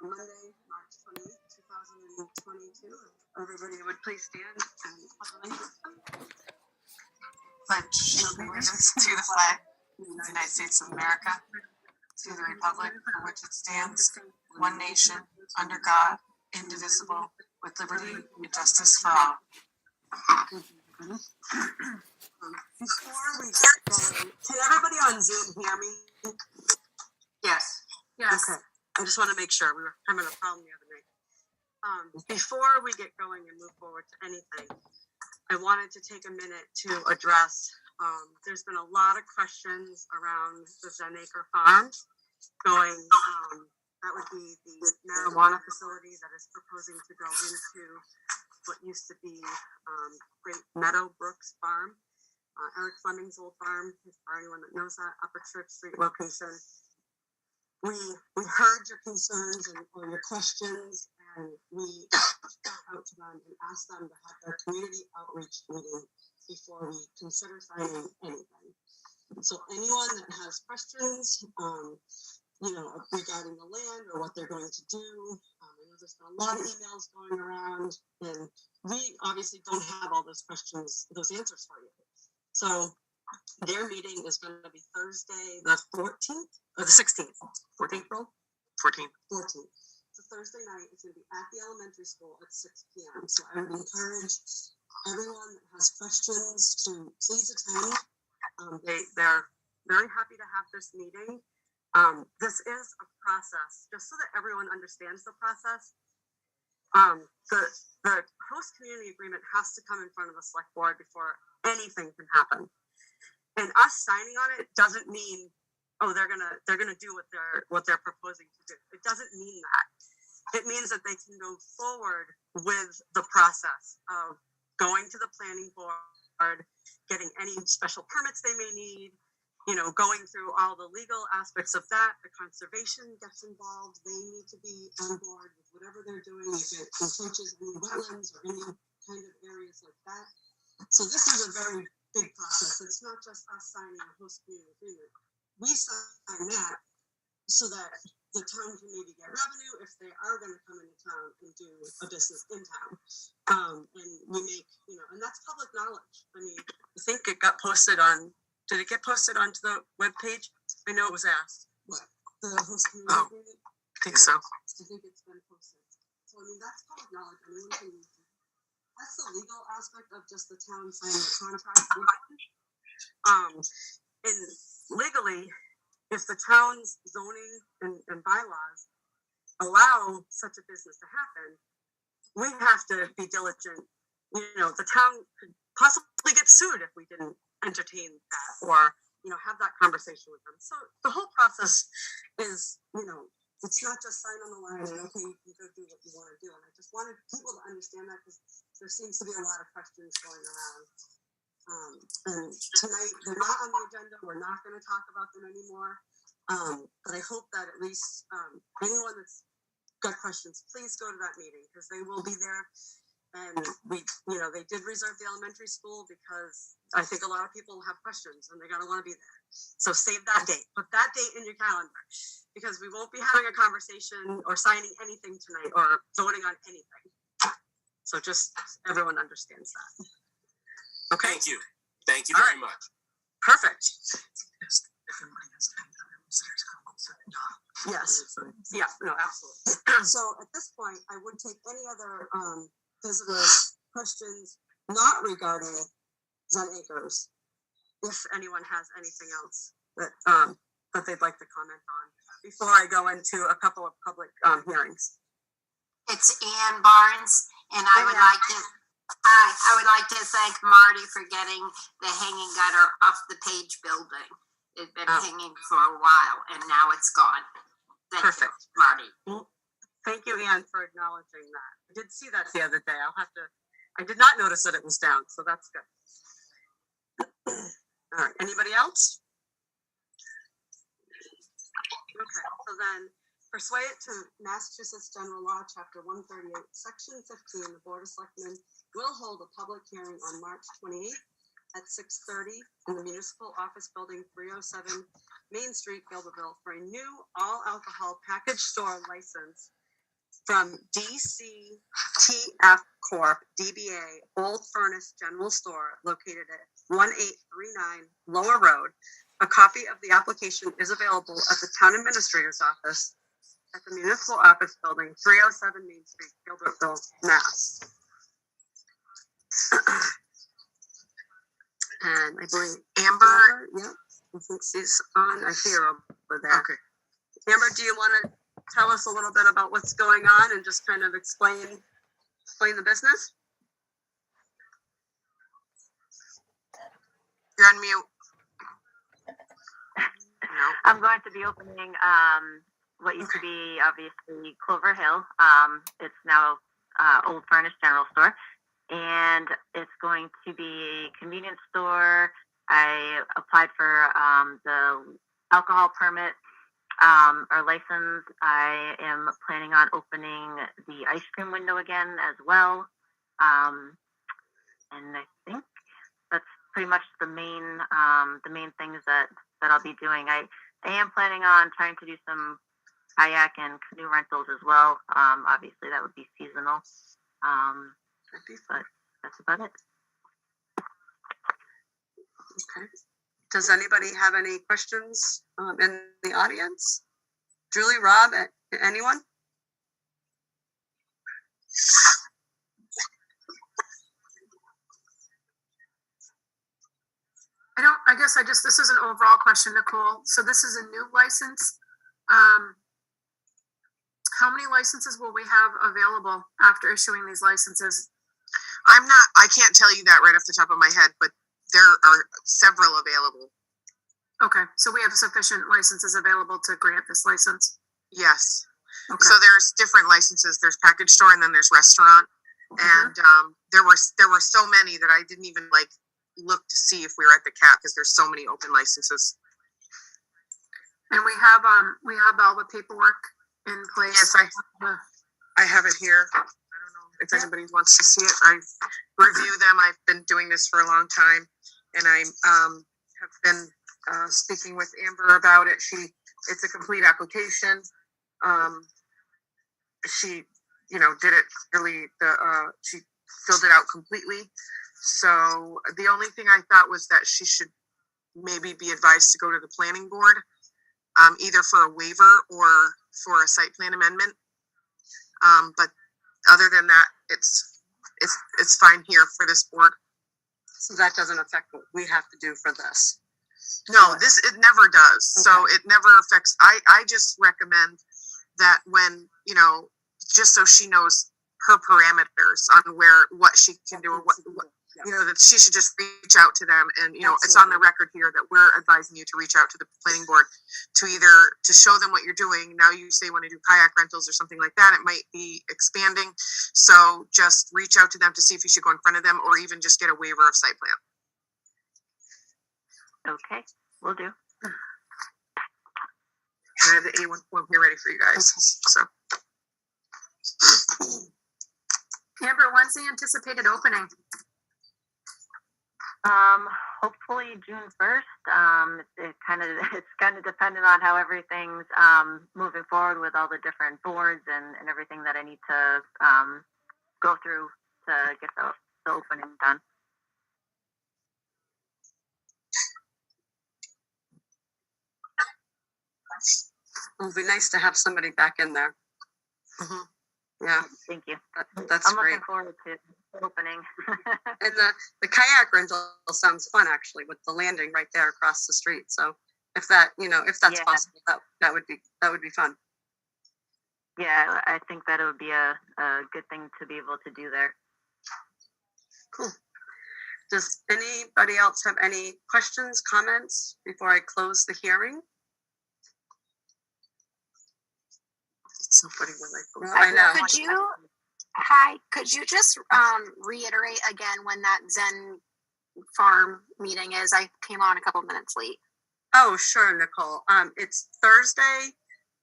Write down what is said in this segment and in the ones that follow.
Monday, March 28th, 2022. Everybody would please stand and pledge allegiance to the flag of the United States of America, to the republic for which it stands, one nation, under God, indivisible, with liberty and justice for all. Before we get going, can everybody on Zoom hear me? Yes. Yes. Okay. I just want to make sure. We were having a problem the other night. Before we get going and move forward to anything, I wanted to take a minute to address, there's been a lot of questions around the Zenacre Farms going, that would be the marijuana facility that is proposing to go into what used to be Great Meadow Brooks Farm, Eric Fleming's old farm, for anyone that knows that, Upper Church Street location. We heard your concerns or your questions, and we reached out to them and asked them to have their community outreach meeting before we consider signing anything. So anyone that has questions, regarding the land or what they're going to do, I know there's been a lot of emails going around, and we obviously don't have all those questions, those answers for you. So their meeting is going to be Thursday, the 14th or the 16th, 14th, bro? 14th. So Thursday night, it's going to be at the elementary school at 6 p.m. So I would encourage everyone that has questions to please attend. They're very happy to have this meeting. This is a process, just so that everyone understands the process. The host community agreement has to come in front of the select board before anything can happen. And us signing on it doesn't mean, they're gonna do what they're proposing to do. It doesn't mean that. It means that they can go forward with the process of going to the planning board, getting any special permits they may need, going through all the legal aspects of that. The conservation gets involved. They need to be on board with whatever they're doing, if it encroaches any wetlands or any kind of areas like that. So this is a very big process. It's not just us signing a host community agreement. We sign that so that the town can maybe get revenue if they are going to come into town and do a business in town. And we make, and that's public knowledge. I mean, I think it got posted on, did it get posted onto the webpage? I know it was asked. What? The host community agreement? I think so. I think it's been posted. So, I mean, that's public knowledge. Anyone can use it. That's the legal aspect of just the town signing the contract. And legally, if the town's zoning and bylaws allow such a business to happen, we have to be diligent. The town could possibly get sued if we didn't entertain that or, have that conversation with them. So the whole process is, it's not just sign on the line and, okay, you can go do what you want to do. And I just wanted people to understand that because there seems to be a lot of questions going around. And tonight, they're not on the agenda. We're not going to talk about them anymore. But I hope that at least anyone that's got questions, please go to that meeting because they will be there. And they did reserve the elementary school because I think a lot of people have questions and they're going to want to be there. So save that date. Put that date in your calendar because we won't be having a conversation or signing anything tonight or voting on anything. So just everyone understands that. Okay. Thank you very much. Perfect. Yes. Yeah, no, absolutely. So at this point, I would take any other visitor questions not regarding Zenacres, if anyone has anything else that they'd like to comment on before I go into a couple of public hearings. It's Ann Barnes, and I would like to thank Marty for getting the hanging gutter off the Page building. It's been hanging for a while, and now it's gone. Perfect, Marty. Well, thank you, Ann, for acknowledging that. I did see that the other day. I did not notice that it was down, so that's good. All right, anybody else? Okay, so then pursuant to Massachusetts General Law, Chapter 138, Section 15, the Board of Selectmen will hold a public hearing on March 28th at 6:30 in the Municipal Office Building 307 Main Street, Gilbertville, for a new all-alcohol package store license from DCTF Corp. DBA Old Furnace General Store located at 1839 Lower Road. A copy of the application is available at the Town Administrator's Office at the Municipal Office Building, 307 Main Street, Gilbertville, Mass. And I believe Amber, yeah, I think she's on. I see her over there. Okay. Amber, do you want to tell us a little bit about what's going on and just kind of explain the business? You're on mute. No. I'm going to be opening what used to be obviously Clover Hill. It's now Old Furnace General Store, and it's going to be a convenience store. I applied for the alcohol permit or license. I am planning on opening the ice cream window again as well, and I think that's pretty much the main things that I'll be doing. I am planning on trying to do some kayak and canoe rentals as well. Obviously that would be seasonal. But that's about it. Okay. Does anybody have any questions in the audience? Julie, Rob, anyone? This is an overall question, Nicole. So this is a new license. How many licenses will we have available after issuing these licenses? I can't tell you that right off the top of my head, but there are several available. Okay, so we have sufficient licenses available to grant this license? Yes. Okay. So there's different licenses. There's package store and then there's restaurant. And there were so many that I didn't even look to see if we were at the cap because there's so many open licenses. And we have all the paperwork in place. Yes, I have it here. I don't know if anybody wants to see it. I review them. I've been doing this for a long time, and I have been speaking with Amber about it. It's a complete application. She, did it really. She filled it out completely. So the only thing I thought was that she should maybe be advised to go to the planning board, either for a waiver or for a site plan amendment. But other than that, it's fine here for this board. So that doesn't affect what we have to do for this. No, it never does. Okay. So it never affects. I just recommend that when, just so she knows her parameters on what she can do, or what that she should just reach out to them. And, it's on the record here that we're advising you to reach out to the planning board to show them what you're doing. Now you say you want to do kayak rentals or something like that. It might be expanding. So just reach out to them to see if you should go in front of them or even just get a waiver of site plan. Okay, will do. I have the A1 form here ready for you guys. So, Amber, when's the anticipated opening? Hopefully June 1st. It's kind of dependent on how everything's moving forward with all the different boards and everything that I need to go through to get the opening done. It would be nice to have somebody back in there. Mm-hmm. Yeah. Thank you. That's I'm great. looking forward to the opening. And the kayak rental sounds fun, actually, with the landing right there across the street. So if that's possible, that would be fun. Yeah, I think that it would be a good thing to be able to do there. Cool. Does anybody else have any questions, comments before I close the hearing? It's so funny when I know. Could you just reiterate again when that Zen Farm meeting is? I came on a couple minutes late. Oh, sure, Nicole. It's Thursday,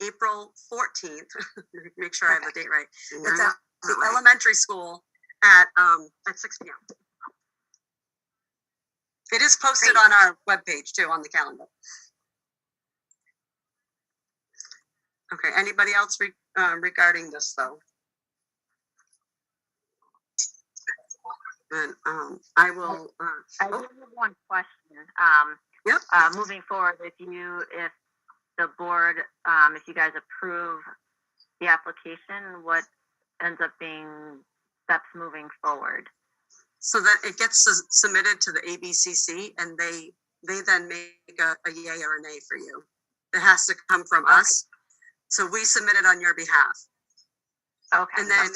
April 14th. Make sure I have the date right. It's at the elementary school at 6 p.m. It is posted on our webpage too, on the calendar. Okay. Anybody else regarding this though? And I will. I do have one question. Yep. Moving forward, if the board, if you guys approve the application, what ends up being steps moving forward? So that it gets submitted to the ABCC, and they then make a yay or a nay for you. It has to come from us. So we submit it on your behalf. Okay. And then,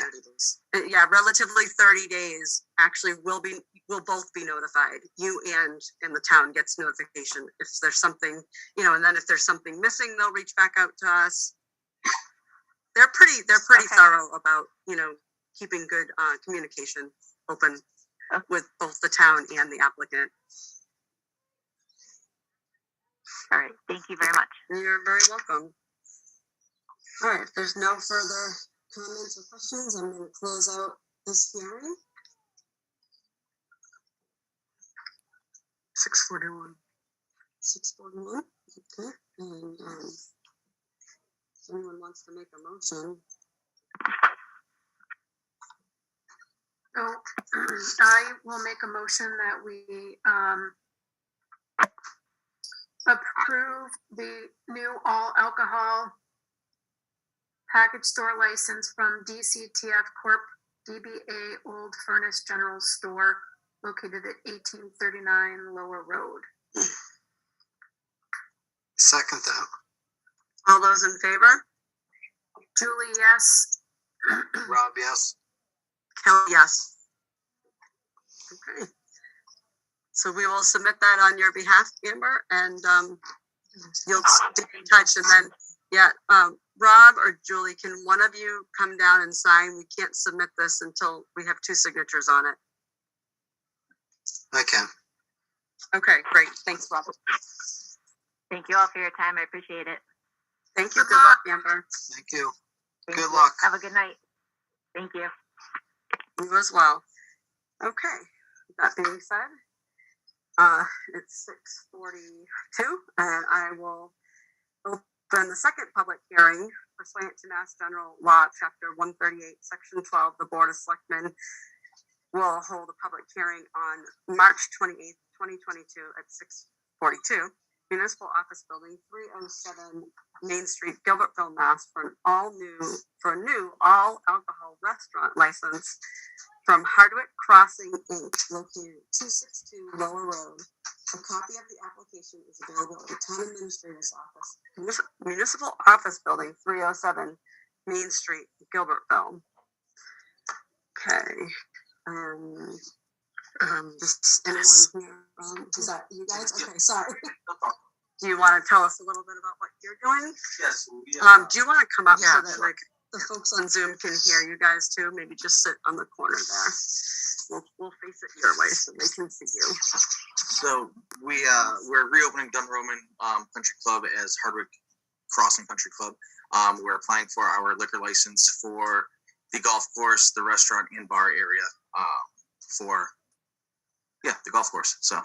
yeah, relatively 30 days, actually, we'll both be notified. You and the town gets notification if there's something, and then if there's something missing, they'll reach back out to us. They're pretty Okay. thorough about, keeping good communication open with both the town and the applicant. All right. Thank you very much. You're very welcome. All right, if there's no further comments or questions, I'm going to close out this hearing. 6:41. 6:41. Okay. And if anyone wants to make a motion, So I will make a motion that we approve the new all alcohol package store license from DCTF Corp. DBA Old Furnace General Store located at 1839 Lower Road. Second that. all those in favor? Julie, yes. Rob, yes. Kelly, yes. Okay. So we will submit that on your behalf, Amber, and you'll stay in touch. And then, yeah, Rob or Julie, can one of you come down and sign? We can't submit this until we have 2 signatures on it. I can. Okay, great. Thanks, Rob. Thank you all for your time. I appreciate it. Thank you. Good luck, Amber. Thank you. Thank Good you. luck. Have a good night. Thank you. You as well. Okay. That being said, it's 6:42, and I will open the second public hearing pursuant to Mass General Law, Chapter 138, Section 12. The Board of Selectmen will hold a public hearing on March 28th, 2022 at 6:42. Municipal Office Building, 307 Main Street, Gilbertville, Mass. for a new all alcohol restaurant license from Hardwick Crossing Inc., located at 262 Lower Road. A copy of the application is available at the Town Administrator's Office, Municipal Office Building, 307 Main Street, Gilbertville. Okay. Just anyone here? Is that you guys? Okay, sorry. Do you want to tell us a little bit about what you're doing? Yes. Do you want to come up Yeah, so that like the folks on Zoom can hear you guys too? Maybe just sit on the corner there. We'll face it your way so they can see you. So we're reopening Dunroman Country Club as Hardwick Crossing Country Club. We're applying for our liquor license for the golf course, the restaurant and bar area for the golf course. So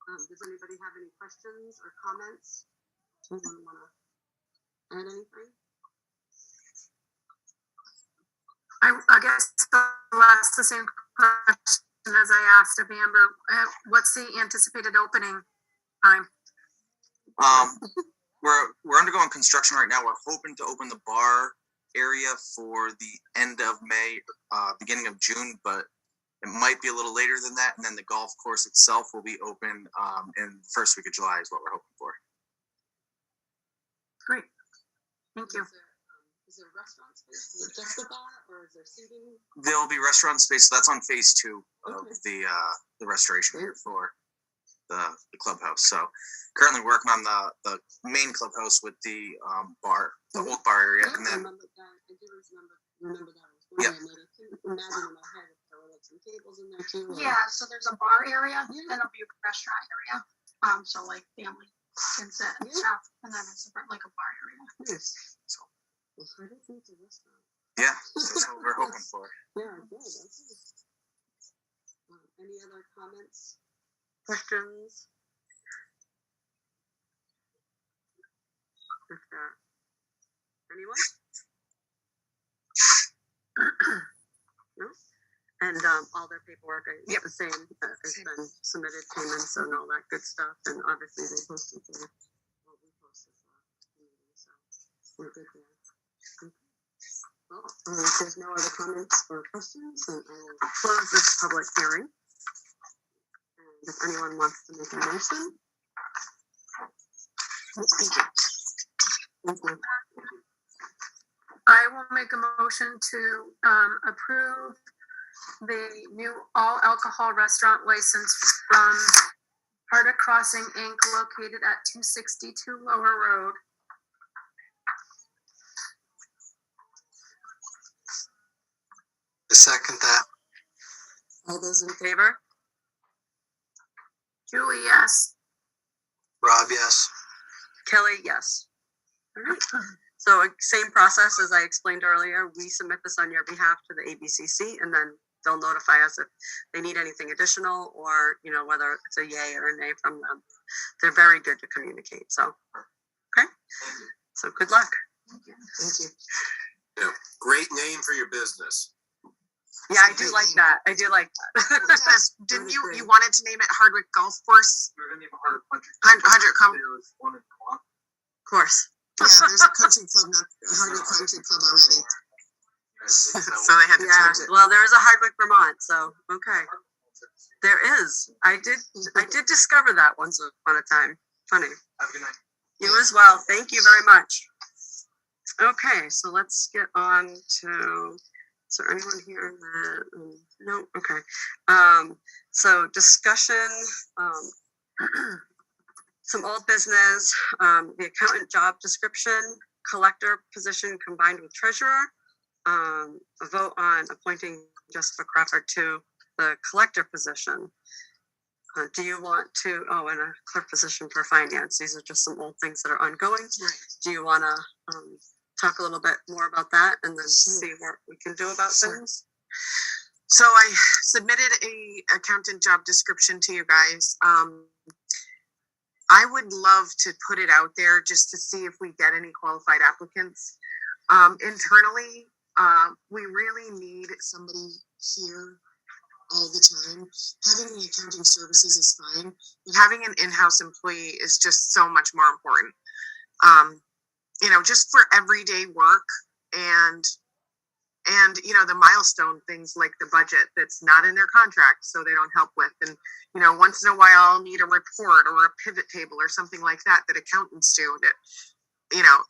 Does anybody have any questions or comments? Does anyone want to add anything? I guess I'll ask the same question as I asked of Amber. What's the anticipated opening time? we're undergoing construction right now. We're hoping to open the bar area for the end of May, beginning of June, but it might be a little later than that. And then the golf course itself will be open in the first week of July is what we're hoping for. Great. Thank you. Is there restaurant space? Is it just a bar, or is there seating? There'll be restaurant space. So that's on phase 2 of Okay. the restoration here for the clubhouse. So currently working on the main clubhouse with the bar, the old bar area, Yeah, and I then remember that. I do remember that. Yeah. I couldn't imagine in my head if there were like some tables in there too. or- Yeah, so there's a bar area, then there'll be a restaurant area. So like family can sit and stuff, and then it's like a bar area. Nice. Well, Hardwick needs a restaurant. yeah, that's what we're hoping for. Yeah, good. That's nice. Any other comments? Questions? If there anyone? And all their paperwork is the same. It's been submitted, payments and all that good stuff. And obviously they posted for what we posted for the meeting. So we're good there. Okay. Well, if there's no other comments or questions, then I will close this public hearing. And if anyone wants to make a motion. Thank you. Thank you. I will make a motion to approve the new all alcohol restaurant license from Hardwick Crossing Inc. located at 262 Lower Road. I second that. All those in favor? Julie, yes. Rob, yes. Kelly, yes. All right. So same process as I explained earlier. We submit this on your behalf to the ABCC, and then they'll notify us if they need anything additional, or whether it's a yay or a nay from them. They're very good to communicate. So, okay. So good luck. Thank you. Yeah, great name for your business. Yeah, I do like that. I do like that. Dennis, didn't you wanted to name it Hardwick Golf Course? We're gonna name it Hardwick Country Club. Hardwick There's one in Vermont. Of course. Yeah, there's a country club, not Hardwick Country Club already. So they had to Yeah. change it. Well, there is a Hardwick, Vermont. So okay, there is. I did discover that once upon a time. Funny. Have a good night. You as well. Thank you very much. Okay, so let's get on to. Is there anyone here that? No. Okay. So discussion. Some old business. The accountant job description, collector position combined with treasurer. A vote on appointing Jessica Crawford to the collector position. Do you want to? Oh, and a clerk position for finance. These are just some old things that are ongoing. Right. Do you want to talk a little bit more about that, and then see what we can do about things? So I submitted a accountant job description to you guys. I would love to put it out there just to see if we get any qualified applicants. Internally, we really need somebody here all the time. Having the accounting services is fine, but having an in-house employee is just so much more important. Just for everyday work and the milestone things like the budget that's not in their contract, so they don't help with. And once in a while I'll need a report or a pivot table or something like that accountants do that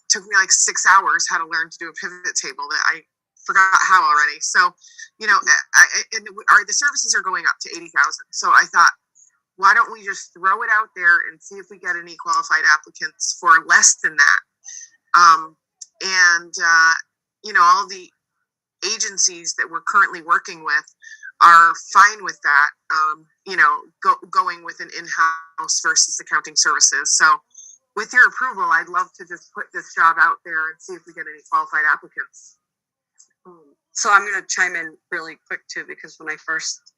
took me like 6 hours how to learn to do a pivot table that I forgot how already. So the services are going up to 80,000. So I thought, why don't we just throw it out there and see if we get any qualified applicants for less than that. All the agencies that we're currently working with are fine with that, going with an in-house versus accounting services. So with your approval, I'd love to just put this job out there and see if we get any qualified applicants. So I'm going to chime in really quick too, because when I first,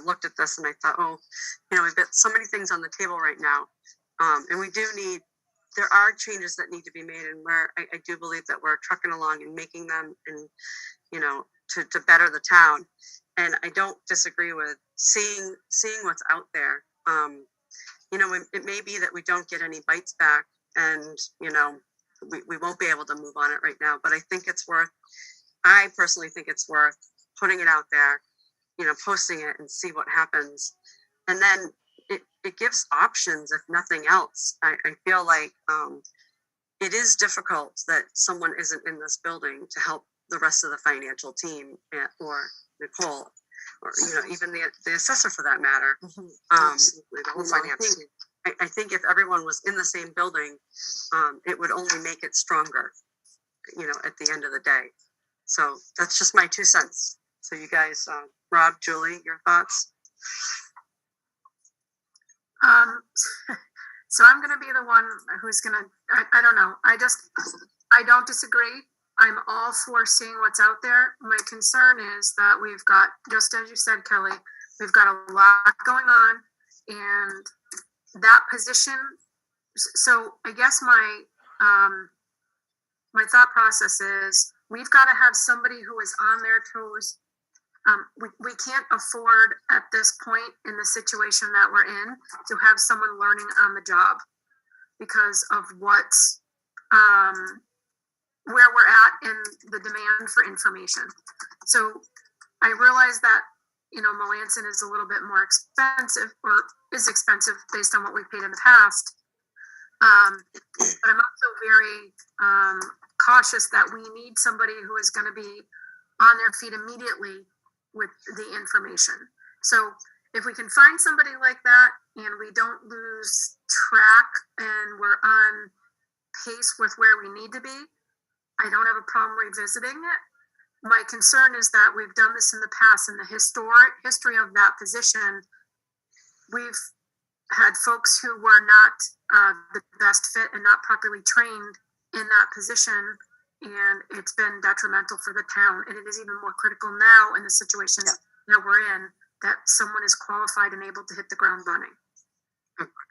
looked at this and I thought, we've got so many things on the table right now. And there are changes that need to be made, and where I do believe that we're trucking along and making them and, to better the town. And I don't disagree with seeing what's out there. It may be that we don't get any bites back, and, we won't be able to move on it right now, but I personally think it's worth putting it out there, posting it and see what happens. And then it gives options, if nothing else. I feel like it is difficult that someone isn't in this building to help the rest of the financial team, or Nicole, or even the assessor for that matter. Absolutely, the whole finance team. I think if everyone was in the same building, it would only make it stronger, at the end of the day. So that's just my 2 cents. So you guys, Rob, Julie, your thoughts? So I'm going to be the one who's going to, I don't know. I don't disagree. I'm all for seeing what's out there. My concern is that we've got, just as you said, Kelly, we've got a lot going on, and that position. So I guess my thought process is we've got to have somebody who is on their toes We can't afford at this point in the situation that we're in to have someone learning on the job because of what's, where we're at in the demand for information. So I realize that, Melanson is a little bit more expensive, or is expensive based on what we've paid in the past. But I'm also very cautious that we need somebody who is going to be on their feet immediately with the information. So if we can find somebody like that and we don't lose track and we're on pace with where we need to be, I don't have a problem revisiting it. My concern is that we've done this in the past, in the history of that position. We've had folks who were not the best fit and not properly trained in that position, and it's been detrimental for the town. And it is even more critical now in the situation that we're in, that someone is qualified and able to hit the ground running.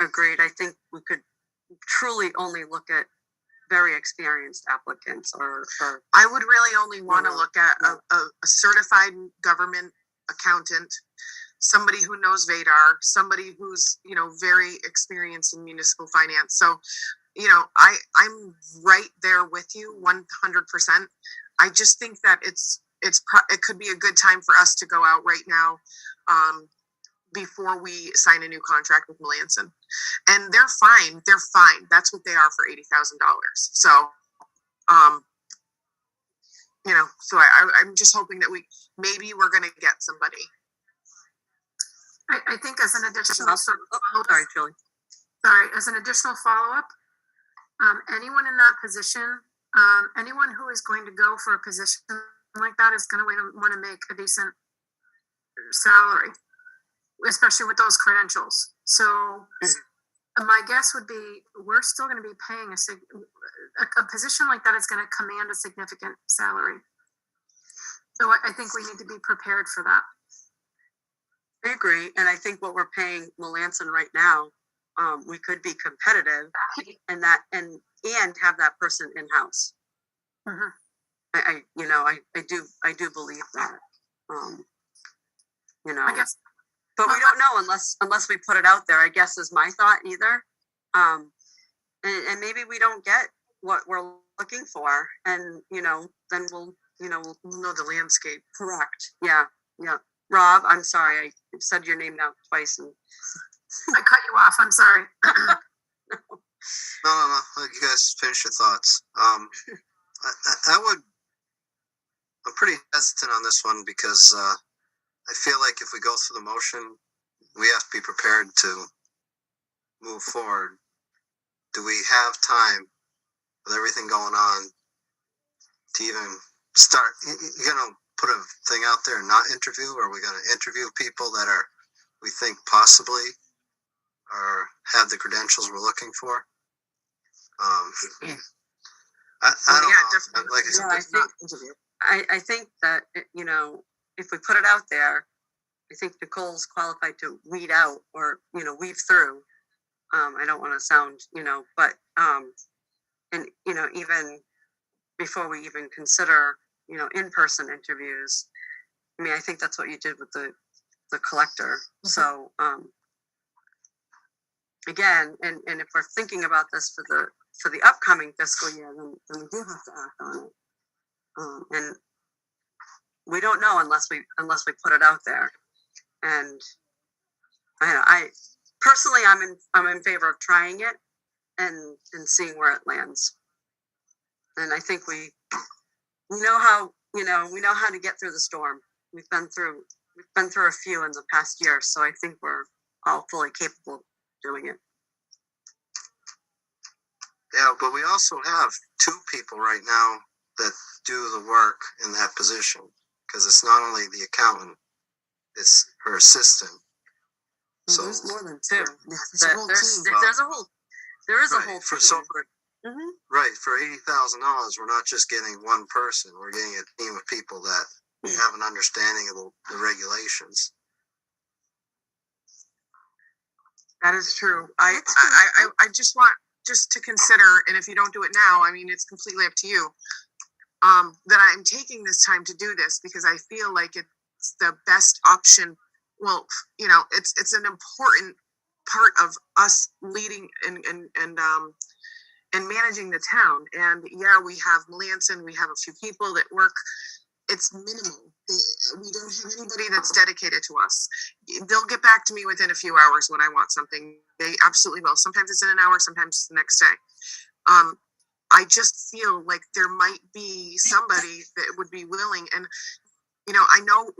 Agreed. I think we could truly only look at very experienced applicants, or I would really only want to look at a certified government accountant, somebody who knows Vadar, somebody who's, very experienced in municipal finance. So, I'm right there with you 100%. I just think that it could be a good time for us to go out right now, before we sign a new contract with Melanson. And they're fine. That's what they are for $80,000. So, so I'm just hoping that maybe we're going to get somebody. I think as an additional sorry, Julie. As an additional follow-up, anyone in that position, anyone who is going to go for a position like that is going to want to make a decent salary, especially with those credentials. So my guess would be we're still going to be paying a position like that is going to command a significant salary. So I think we need to be prepared for that. I agree, and I think what we're paying Melanson right now, we could be competitive, and have that person in house. Mm-hmm. I do believe that. I guess, but we don't know unless we put it out there, I guess, is my thought either. And maybe we don't get what we're looking for, and then we'll know the landscape. Correct. Yeah. Rob, I'm sorry, I said your name now twice, and I cut you off. I'm sorry. No. You guys finish your thoughts. I'm pretty hesitant on this one because I feel like if we go through the motion, we have to be prepared to move forward. Do we have time with everything going on to even start? You're gonna put a thing out there and not interview, or are we gonna interview people that we think possibly or have the credentials we're looking for? I don't know. Definitely. Like I said, I think that if we put it out there, I think Nicole's qualified to weed out or weave through. I don't want to sound but and even before we even consider in-person interviews, I mean, I think that's what you did with the collector. Mm-hmm. So again, and if we're thinking about this for the upcoming fiscal year, then we do have to act on it. And we don't know unless we put it out there. And I personally, I'm in favor of trying it and seeing where it lands. And I think we know how to get through the storm. We've been through a few in the past year, so I think we're all fully capable of doing it. Yeah, but we also have 2 people right now that do the work in that position, because it's not only the accountant, it's her assistant. So there's more than 2. There's a whole team. There is a whole team. Mm-hmm. Right, for $80,000, we're not just getting one person; we're getting a team of people that have an understanding of the regulations. That is true. I just want to consider, and if you don't do it now, I mean, it's completely up to you. That I'm taking this time to do this because I feel like what's the best option. Well, you know, it's an important part of us leading and managing the town. And yeah, we have Melanson, we have a few people that work. It's minimal. We don't have anybody that's dedicated to us. They'll get back to me within a few hours when I want something. They absolutely will. Sometimes it's in an hour, sometimes it's the next day. I just feel like there might be somebody that would be willing. And, you know, I know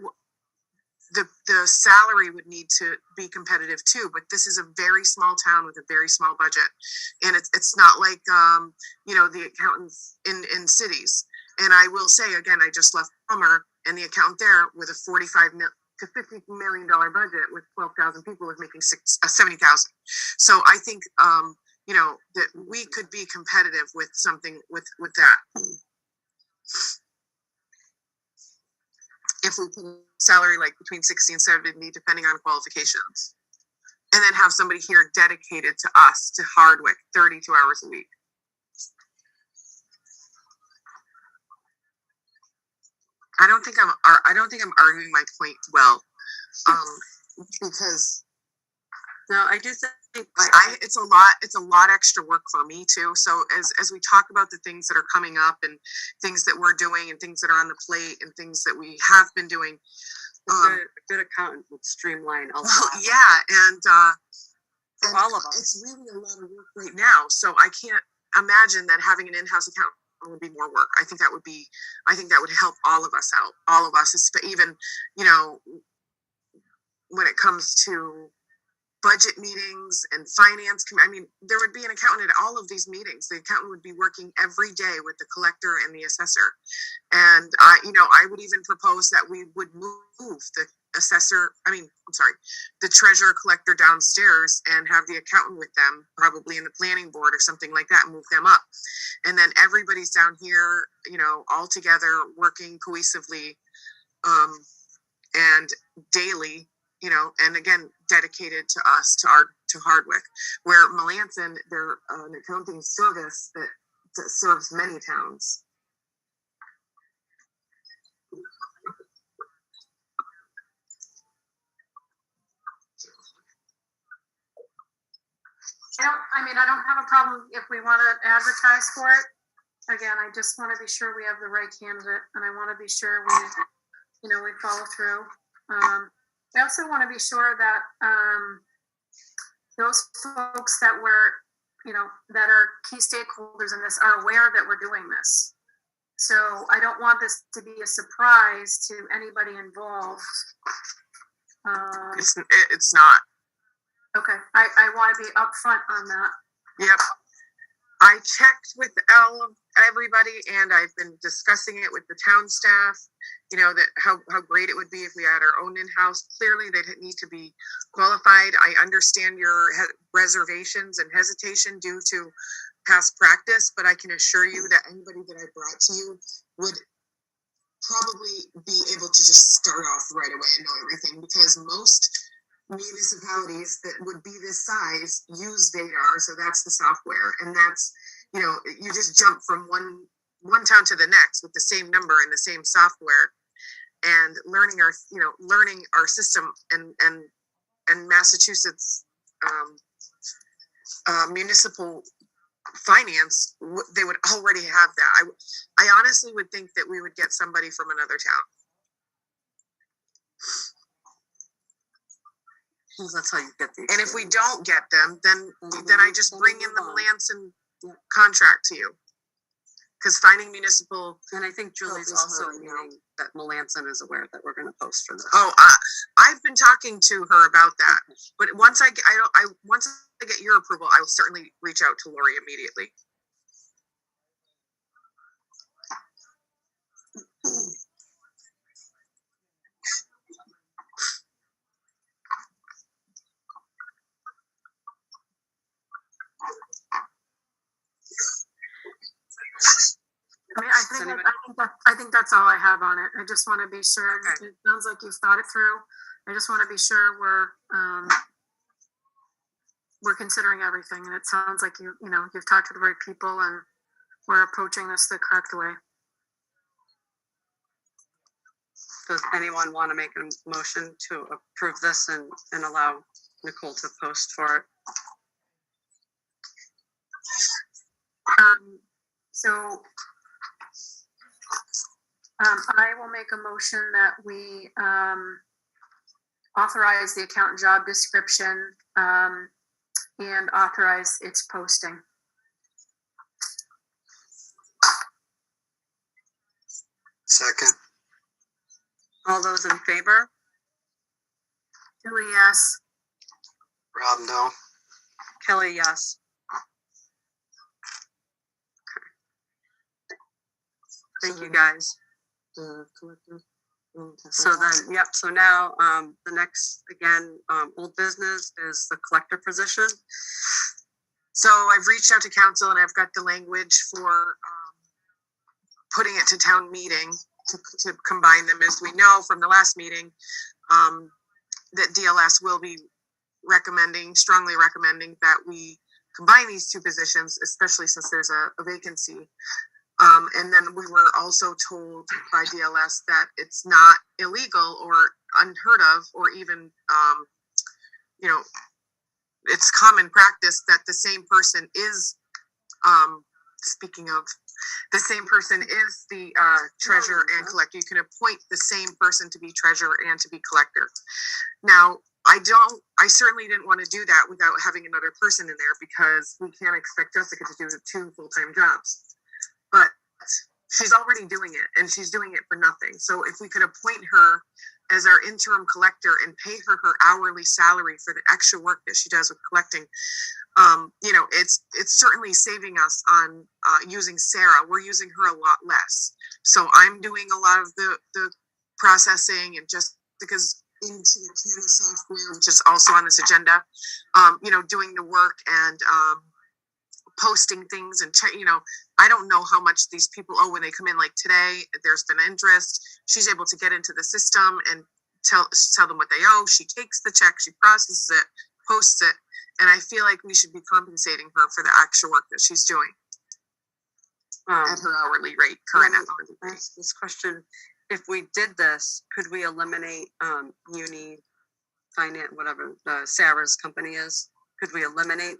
the salary would need to be competitive too, but this is a very small town with a very small budget. And it's not like, you know, the accountants in cities. And I will say, again, I just left Palmer, and the accountant there with a $45 to $50 million budget with 12,000 people is making 70,000. So I think, you know, that we could be competitive with something with that. If we put a salary like between 60 and 70, depending on qualifications, and then have somebody here dedicated to us, to Hardwick, 32 hours a week. I don't think I'm arguing my point well, because No, I do think it's a lot extra work for me too. So as we talk about the things that are coming up and things that we're doing and things that are on the plate and things that we have been doing, a good accountant would streamline a lot. Yeah, and for all of us, it's really a lot of work right now. So I can't imagine that having an in-house accountant would be more work. I think that would help all of us out. All of us, even, you know, when it comes to budget meetings and finance. I mean, there would be an accountant at all of these meetings. The accountant would be working every day with the collector and the assessor. And I would even propose that we would move the the treasurer collector downstairs and have the accountant with them, probably in the planning board or something like that, and move them up. And then everybody's down here, you know, all together working cohesively, and daily, you know, and again, dedicated to us, to Hardwick, where Melanson, they're an accounting service that serves many towns. I don't have a problem if we want to advertise for it. Again, I just want to be sure we have the right candidate, and I want to be sure we follow through. I also want to be sure that those folks that that are key stakeholders in this are aware that we're doing this. So I don't want this to be a surprise to anybody involved. It's not. Okay, I want to be upfront on that. Yep. I checked with everybody, and I've been discussing it with the town staff, you know, that how great it would be if we had our own in-house. Clearly, they need to be qualified. I understand your reservations and hesitation due to past practice, but I can assure you that anybody that I brought to you would probably be able to just start off right away and know everything, because most municipalities that would be this size use Vadar, so that's the software, and that's, you know, you just jump from one town to the next with the same number and the same software, and learning our system and Massachusetts municipal finance, they would already have that. I honestly would think that we would get somebody from another town. That's how you get the. And if we don't get them, then I just bring in the Melanson contract to you. Because finding municipal. And I think Julie's also meaning that Melanson is aware that we're going to post for this. Oh, I've been talking to her about that. But once I get your approval, I will certainly reach out to Lori immediately. I think that's all I have on it. I just want to be sure. Okay. It sounds like you've thought it through. I just want to be sure we're considering everything, and it sounds like you've talked to the right people, and we're approaching this the correct way. does anyone want to make a motion to approve this and allow Nicole to post for it? I will make a motion that we authorize the accountant job description and authorize its posting. Second. All those in favor? Julie, yes. Rob, no. Kelly, yes. Thank you, guys. So then, yep, so now, the next, again, old business is the collector position. So I've reached out to council and I've got the language for putting it to town meeting to combine them. As we know from the last meeting, that DLS will be strongly recommending that we combine these two positions, especially since there's a vacancy. And then we were also told by DLS that it's not illegal or unheard of, or even, it's common practice that the same person is, speaking of, the same person is the treasurer and collector. You can appoint the same person to be treasurer and to be collector. Now, I certainly didn't want to do that without having another person in there, because we can't expect Jessica to do the 2 full-time jobs. But she's already doing it, and she's doing it for nothing. So if we could appoint her as our interim collector and pay her her hourly salary for the extra work that she does with collecting, it's certainly saving us on using Sarah. We're using her a lot less. So I'm doing a lot of the processing, and just because into the Canva software, which is also on this agenda, doing the work and posting things and I don't know how much these people owe when they come in. Like today, there's been interest. She's able to get into the system and tell them what they owe. She takes the check, she processes it, posts it, and I feel like we should be compensating her for the actual work that she's doing at her hourly rate, current hourly rate. Ask this question: if we did this, could we eliminate Uni Finance, whatever Sarah's company is? Could we eliminate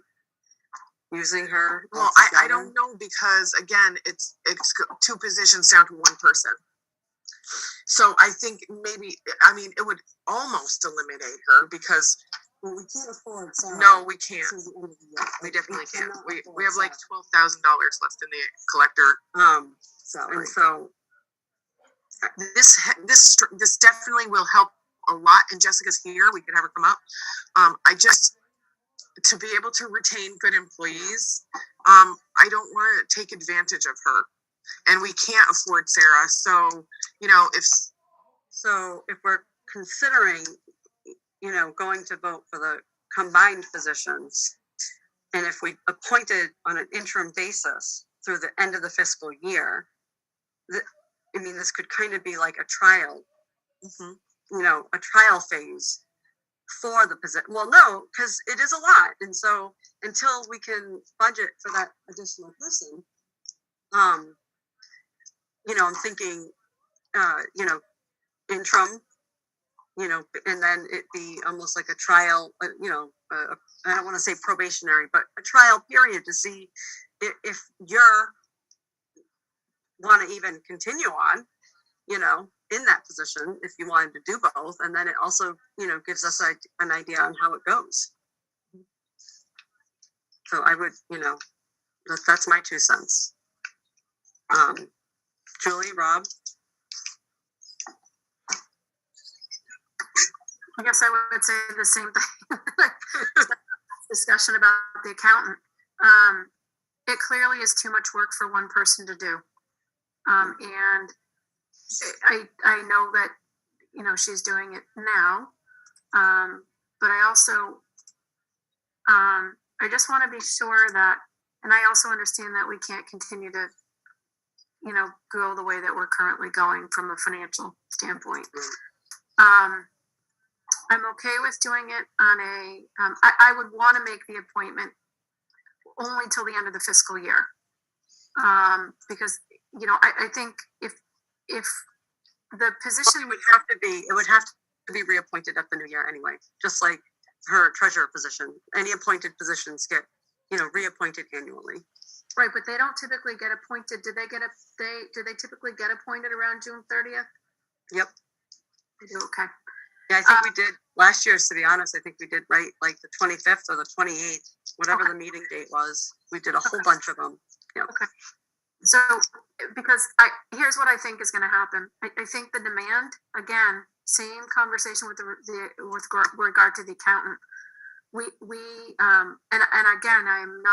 using her? Well, I don't know, because again, it's 2 positions down to 1 person. So I think maybe, it would almost eliminate her, because we can't afford Sarah. No, we can't. We definitely can't. We have like $12,000 left in the collector salary. And so this definitely will help a lot. And Jessica's here. We could have her come up. To be able to retain good employees, I don't want to take advantage of her, and we can't afford Sarah. So, if we're considering, going to vote for the combined positions, and if we appointed on an interim basis through the end of the fiscal year, this could kind of be like a trial, a trial phase for the position. Well, no, because it is a lot. And so until we can budget for that additional person, I'm thinking, interim, and then it be almost like a trial, I don't want to say probationary, but a trial period to see if you're want to even continue on, in that position, if you wanted to do both. And then it also, gives us an idea on how it goes. So I would, that's my 2 cents. Julie, Rob? I guess I would say the same thing. Discussion about the accountant. It clearly is too much work for one person to do. And I know that, she's doing it now. But I also, I just want to be sure that, and I also understand that we can't continue to, go the way that we're currently going from a financial standpoint. I'm okay with doing it on I would want to make the appointment only till the end of the fiscal year. Because, I think if the position It would have to be reappointed at the new year anyway, just like her treasurer position. Any appointed positions get, reappointed annually. right, but they don't typically get appointed. Do they typically get appointed around June 30th? Yep. They do, okay. Yeah, I think we did last year's, to be honest, I think we did right like the 25th or the 28th, whatever Okay. the meeting date was. We did a whole bunch of them. Yeah. Okay. So, because here's what I think is going to happen. I think the demand, again, same conversation with with regard to the accountant. And again, I'm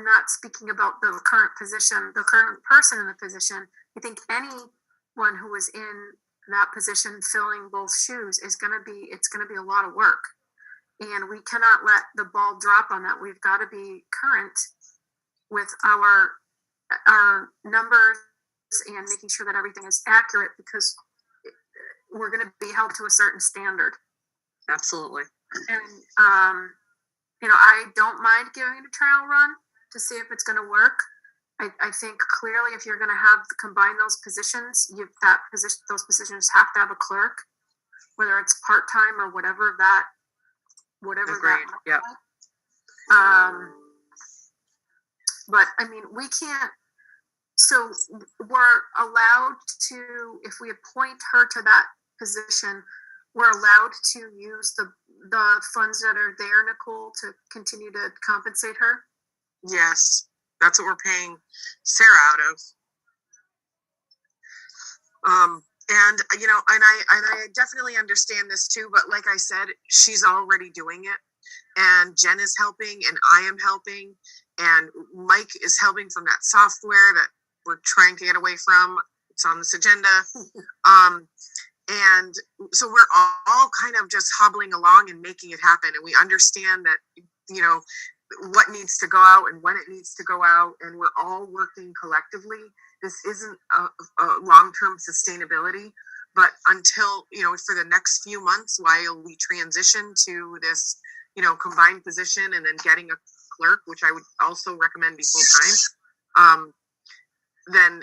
not speaking about the current position, the current person in the position. I think anyone who is in that position filling both shoes it's going to be a lot of work. And we cannot let the ball drop on that. We've got to be current with our numbers and making sure that everything is accurate, because we're going to be held to a certain standard. Absolutely. And I don't mind giving it a trial run to see if it's going to work. I think clearly if you're going to combine those positions, those positions have to have a clerk, whether it's part-time or whatever that. Agreed. Yep. But I mean, we can't. So we're allowed to, if we appoint her to that position, we're allowed to use the funds that are there, Nicole, to continue to compensate her. Yes, that's what we're paying Sarah out of. And I definitely understand this too, but like I said, she's already doing it, and Jen is helping, and I am helping, and Mike is helping from that software that we're trying to get away from. It's on this agenda. And so we're all kind of just hobbling along and making it happen. And we understand that, what needs to go out and when it needs to go out, and we're all working collectively. This isn't a long-term sustainability, but until, for the next few months while we transition to this, combined position, and then getting a clerk, which I would also recommend be full-time, then,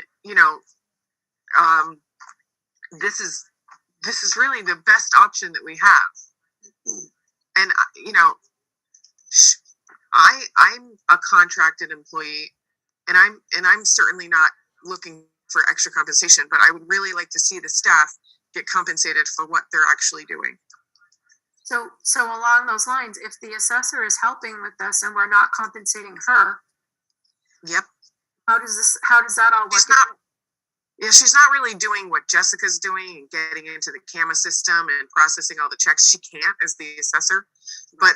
this is really the best option that we have. And, I'm a contracted employee, and I'm certainly not looking for extra compensation, but I would really like to see the staff get compensated for what they're actually doing. So along those lines, if the assessor is helping with this and we're not compensating her, Yep. how does that all work? She's not really doing what Jessica's doing and getting into the CAMA system and processing all the checks. She can't as the assessor, but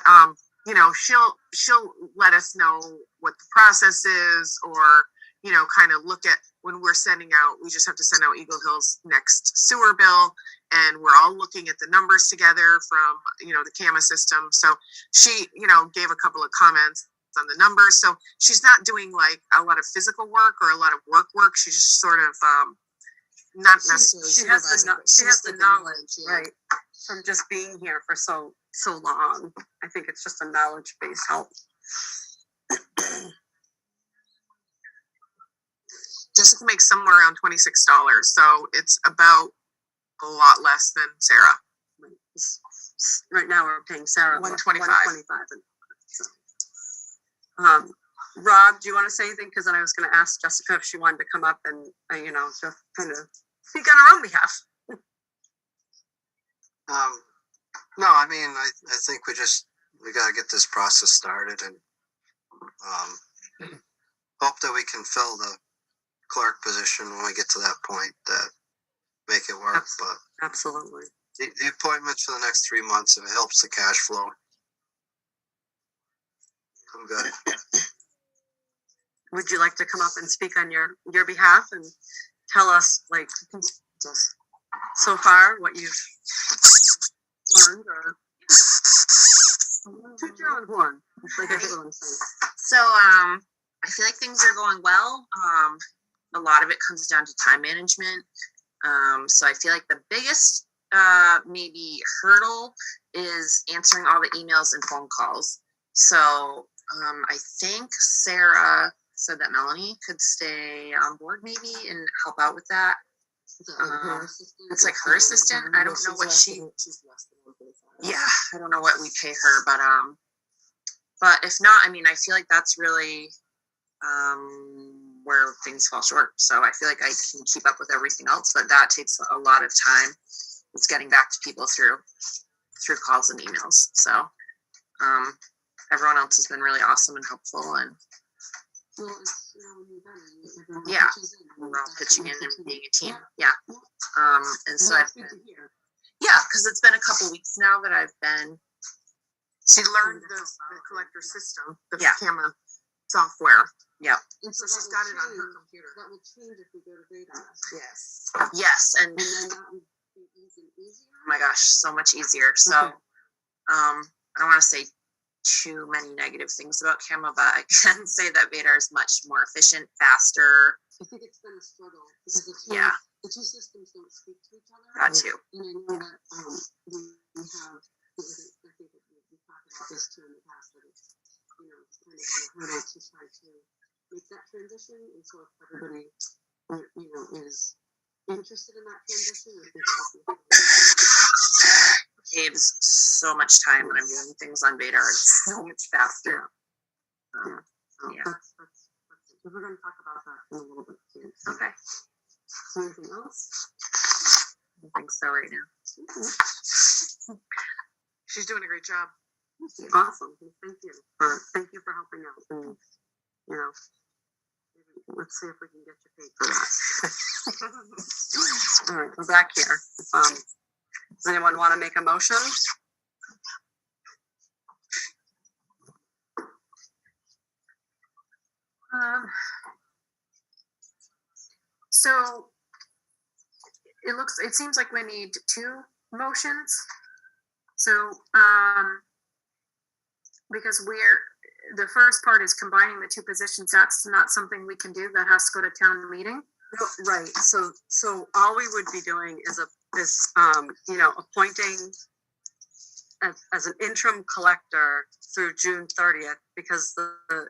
she'll let us know what the process is, or kind of look at when we're sending out. We just have to send out Eagle Hill's next sewer bill, and we're all looking at the numbers together from the CAMA system. So she gave a couple of comments on the numbers. So she's not doing like a lot of physical work or a lot of work. She's just sort of not necessarily. She has the knowledge, yeah. right, from just being here for so long. I think it's just a knowledge-based help. Jessica makes somewhere around $26, so it's about a lot less than Sarah. Right now, we're paying Sarah $125. Rob, do you want to say anything? Because then I was going to ask Jessica if she wanted to come up and just kind of speak on her own behalf. No, I mean, I think we got to get this process started, and hope that we can fill the clerk position when we get to that point, that make it work. But absolutely, the appointments for the next 3 months, if it helps the cash flow, I'm good. Would you like to come up and speak on your behalf and tell us, like, just so far what you've learned, or toot your own horn, like everyone's saying? So I feel like things are going well. A lot of it comes down to time management. So I feel like the biggest maybe hurdle is answering all the emails and phone calls. So I think Sarah said that Melanie could stay on board maybe and help out with that. It's like her assistant. I don't know what she. Yeah, I don't know what we pay her, but if not, I mean, I feel like that's really where things fall short. So I feel like I can keep up with everything else, but that takes a lot of time. It's getting back to people through calls and emails. So everyone else has been really awesome and helpful, and yeah, we're all pitching in and being a team. Yeah. And so because it's been a couple weeks now that I've been. She learned the collector system, the camera software. Yeah. And so she's got it on her computer. That would change if we go to Vadar. Yes. Yes, and then that would be easier. oh my gosh, so much easier. So, I don't want to say too many negative things about Camo, but I can say that Vadar is much more efficient, faster. I think it's been a struggle because the two systems don't speak to each other. That too. And I know that we have, I think we talked about this too in the past, that it's, kind of on a hurdle to try to make that transition. And so if everybody, is interested in that transition, I think it would be Saves so much time when I'm doing things on Vadar. It's so much faster. That's we're going to talk about that in a little bit too. Okay. Anything else? I don't think so right now. She's doing a great job. Awesome. Thank you for helping out. And, let's see if we can get you paid for that. All right, we're back here. Does anyone want to make a motion? So it seems like we need 2 motions. So, because the first part is combining the 2 positions, that's not something we can do. That has to go to town meeting. Right. So all we would be doing is appointing as an interim collector through June 30th, because the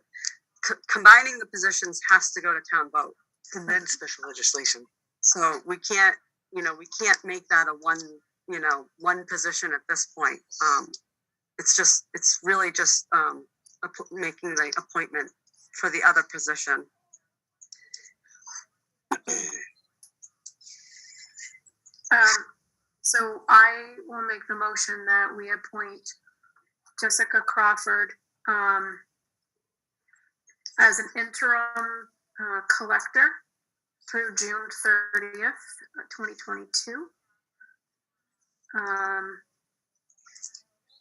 combining the positions has to go to town vote And then special legislation. So we can't make that a one position at this point. It's really just making the appointment for the other position. So I will make the motion that we appoint Jessica Crawford as an interim collector through June 30th, 2022.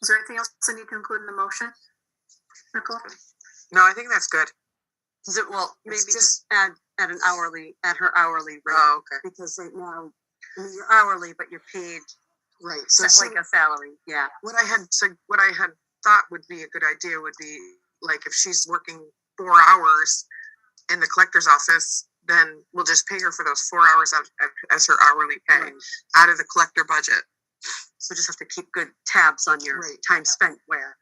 Is there anything else I need to include in the motion, Nicole? No, I think that's good. Maybe just add at her hourly rate. Oh, okay. Because right now you're hourly, but you're paid Right. so like a salary. Yeah. What I had thought would be a good idea would be like if she's working 4 hours in the collector's office, then we'll just pay her for those 4 hours as her hourly pay out of the collector budget. So just have to keep good tabs on your time spent where.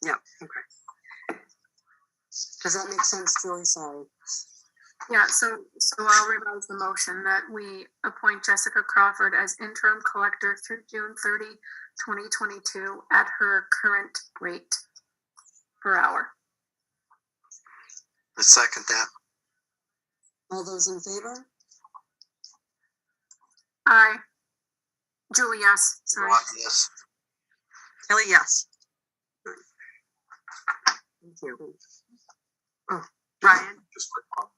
Yeah. Okay. Does that make sense, Julie? Sorry. Yeah, so I'll revise the motion that we appoint Jessica Crawford as interim collector through June 30, 2022 at her current rate per hour. I second that. All those in favor? Aye. Julie, yes. Sorry. Rod, yes. Kelly, yes. Thank you. Oh, Ryan? Just quick one.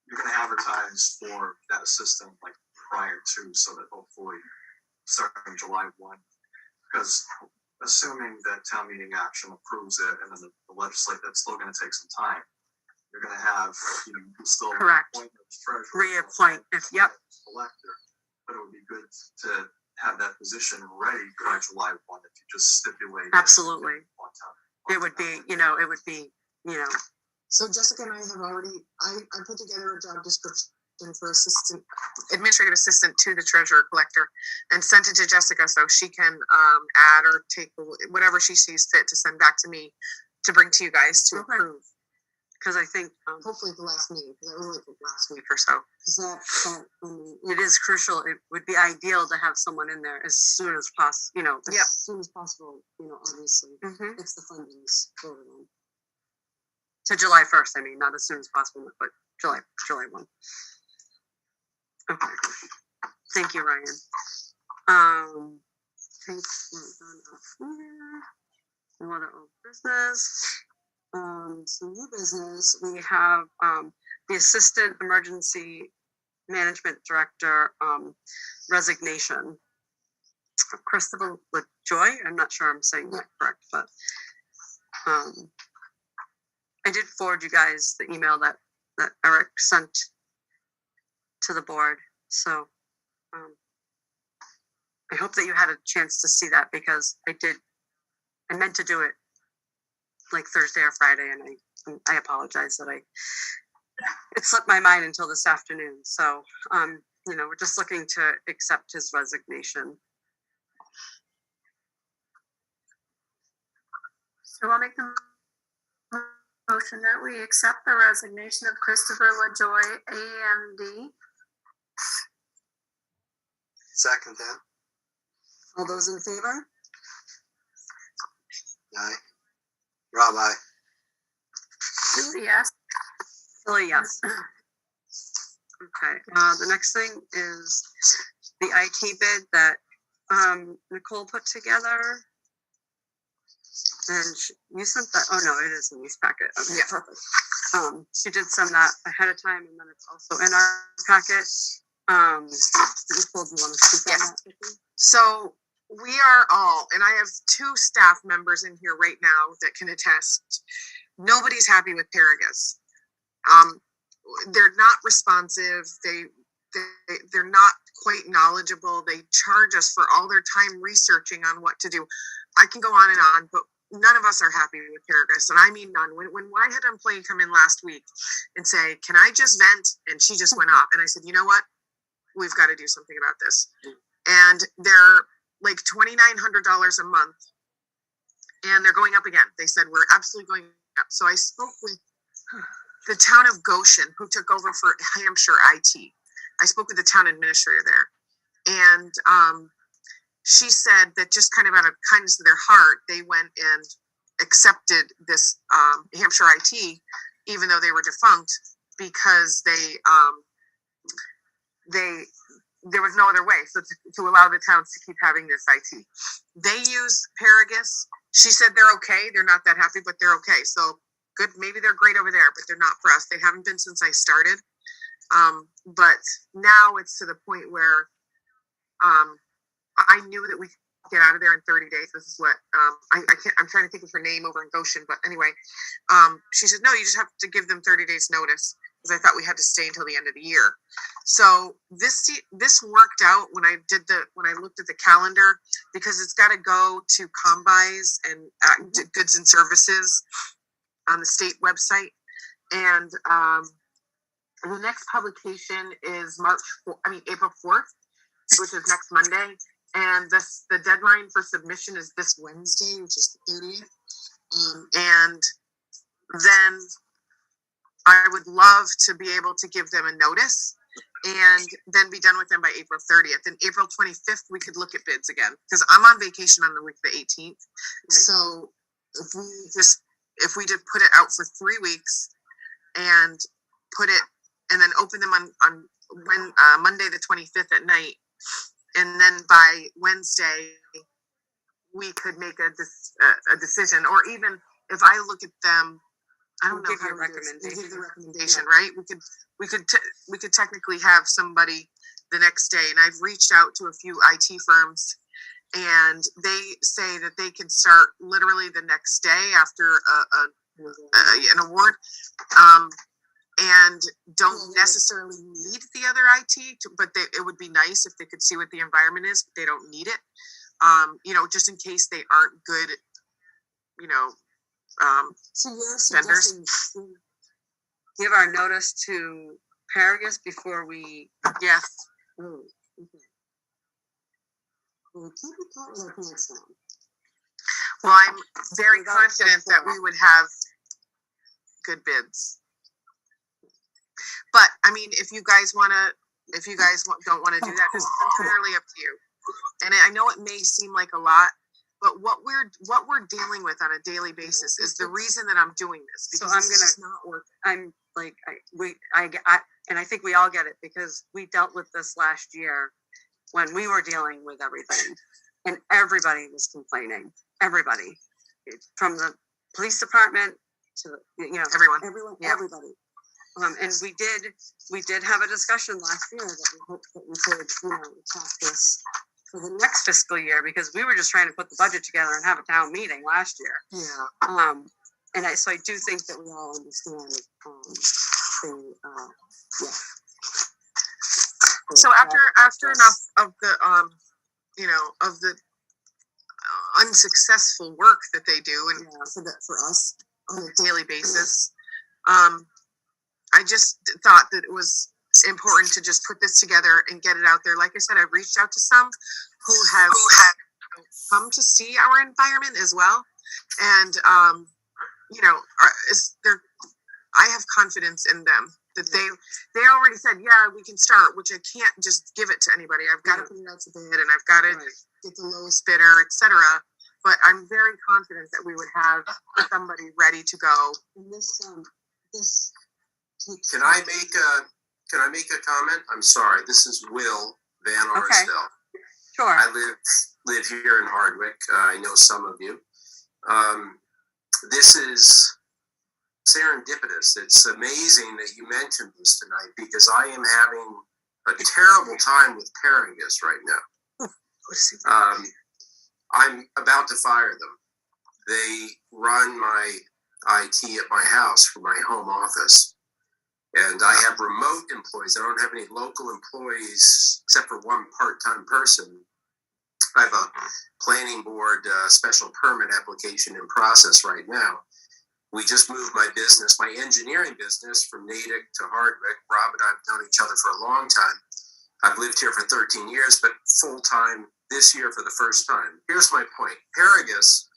You're going to advertise for that assistant like prior to, so that hopefully starting July 1, because assuming that town meeting action approves it and then the legislature, that's still going to take some time. You're going to have, you can still Correct. reappoint the treasurer, Reappoint. Collector, but it would be good to have that position ready by July 1 if you just stipulate. Absolutely. It It would be. So Jessica and I have already, I put together a job description for administrative assistant to the treasurer collector and sent it to Jessica so she can add or take whatever she sees fit to send back to me to bring to you guys to approve. Because I think, hopefully the last meeting, because I was like the last week or so. it is crucial. It would be ideal to have someone in there as soon as possible, Yep. as soon as possible, obviously, if the funding's voted on. To July 1st, I mean, not as soon as possible, but July 1. Okay. Thank you, Ryan. I think we're done up here. No other old business. Some new business. We have the Assistant Emergency Management Director resignation. Christopher Lajoie. I'm not sure I'm saying that correct, but I did forward you guys the email that Eric sent to the board. So I hope that you had a chance to see that, because I meant to do it like Thursday or Friday, and I apologize that it slipped my mind until this afternoon. So, we're just looking to accept his resignation. So I'll make the motion that we accept the resignation of Christopher Lajoie, AEMD. Second that. All those in favor? Aye. Rob, aye. Judy, yes. Billy, yes. Okay, the next thing is the IT bid that Nicole put together. And you sent that, oh no, it is in this packet. Okay, Yeah. perfect. She did send that ahead of time, and then it's also in our packet. Nicole, do you want to speak on that? So we are all, and I have 2 staff members in here right now that can attest. Nobody's happy with Paragus. They're not responsive. They're not quite knowledgeable. They charge us for all their time researching on what to do. I can go on and on, but none of us are happy with Paragus, and I mean none. When I had an employee come in last week and say, "Can I just vent?" and she just went off, and I said, "You know what? We've got to do something about this." And they're like $2,900 a month, and they're going up again. They said, "We're absolutely going up." So I spoke with the town of Goshen, who took over for Hampshire IT. I spoke with the town administrator there, and she said that just kind of out of kindness of their heart, they went and accepted this Hampshire IT, even though they were defunct, because there was no other way. So to allow the towns to keep having this IT, they use Paragus. She said they're okay. They're not that happy, but they're okay. So good. Maybe they're great over there, but they're not for us. They haven't been since I started. But now it's to the point where I knew that we could get out of there in 30 days. This is what I'm trying to think of her name over in Goshen, but anyway, she said, "No, you just have to give them 30 days notice," because I thought we had to stay until the end of the year. So this worked out when I looked at the calendar, because it's got to go to combis and goods and services on the state website, and the next publication is April 4th, which is next Monday. And the deadline for submission is this Wednesday, which is the 30th. And then I would love to be able to give them a notice and then be done with them by April 30th. And April 25th, we could look at bids again, because I'm on vacation on the week of the 18th. So if we just put it out for 3 weeks and then open them on Monday the 25th at night, and then by Wednesday we could make a decision. Or even if I look at them, I don't know give how you to a give recommendation. the recommendation, right? We could technically have somebody the next day. And I've reached out to a few IT firms, and they say that they can start literally the next day after an award, and don't necessarily need the other IT, but it would be nice if they could see what the environment is, but they don't need it. Just in case they aren't good, So you're vendors. suggesting give our notice to Paragus before we? Yes. Oh, okay. Well, keep it tight with our pants down. Well, I'm very Without confident that support. we would have good bids. But I mean, if you guys don't want to do that, it's entirely up to you. And I know it may seem like a lot, but what we're dealing with on a daily basis is the reason that I'm doing this. So Because I'm this is gonna, not working. I'm like, and I think we all get it because we dealt with this last year when we were dealing with everything and everybody was complaining, everybody, from the police department to, Everyone. Yeah. everybody. And we did have a discussion last year that we hoped that we could, attack this for the next fiscal year, because we were just trying to put the budget together and have a town meeting last year. Yeah. So I do think that we all understand, So after enough of the unsuccessful work that they do, and for us on a daily basis, I just thought that it was important to just put this together and get it out there. Like I said, I've reached out to some who have come to see our environment as well, and I have confidence in them that they already said, yeah, we can start, which I can't just give it to anybody. I've got to put it out to bid, and I've got to get the lowest bidder, etc. But I'm very confident that we would have somebody ready to go. And this Can I make a comment? I'm sorry. This is Will Van Arsdale. Sure. I live here in Hardwick. I know some of you. This is serendipitous. It's amazing that you mentioned this tonight, because I am having a terrible time with Paragus right now. I'm about to fire them. They run my IT at my house from my home office. And I have remote employees. I don't have any local employees except for one part-time person. I have a planning board special permit application in process right now. We just moved my business, my engineering business, from Natick to Hardwick. Rob and I have known each other for a long time. I've lived here for 13 years, but full-time this year for the first time. Here's my point. Paragus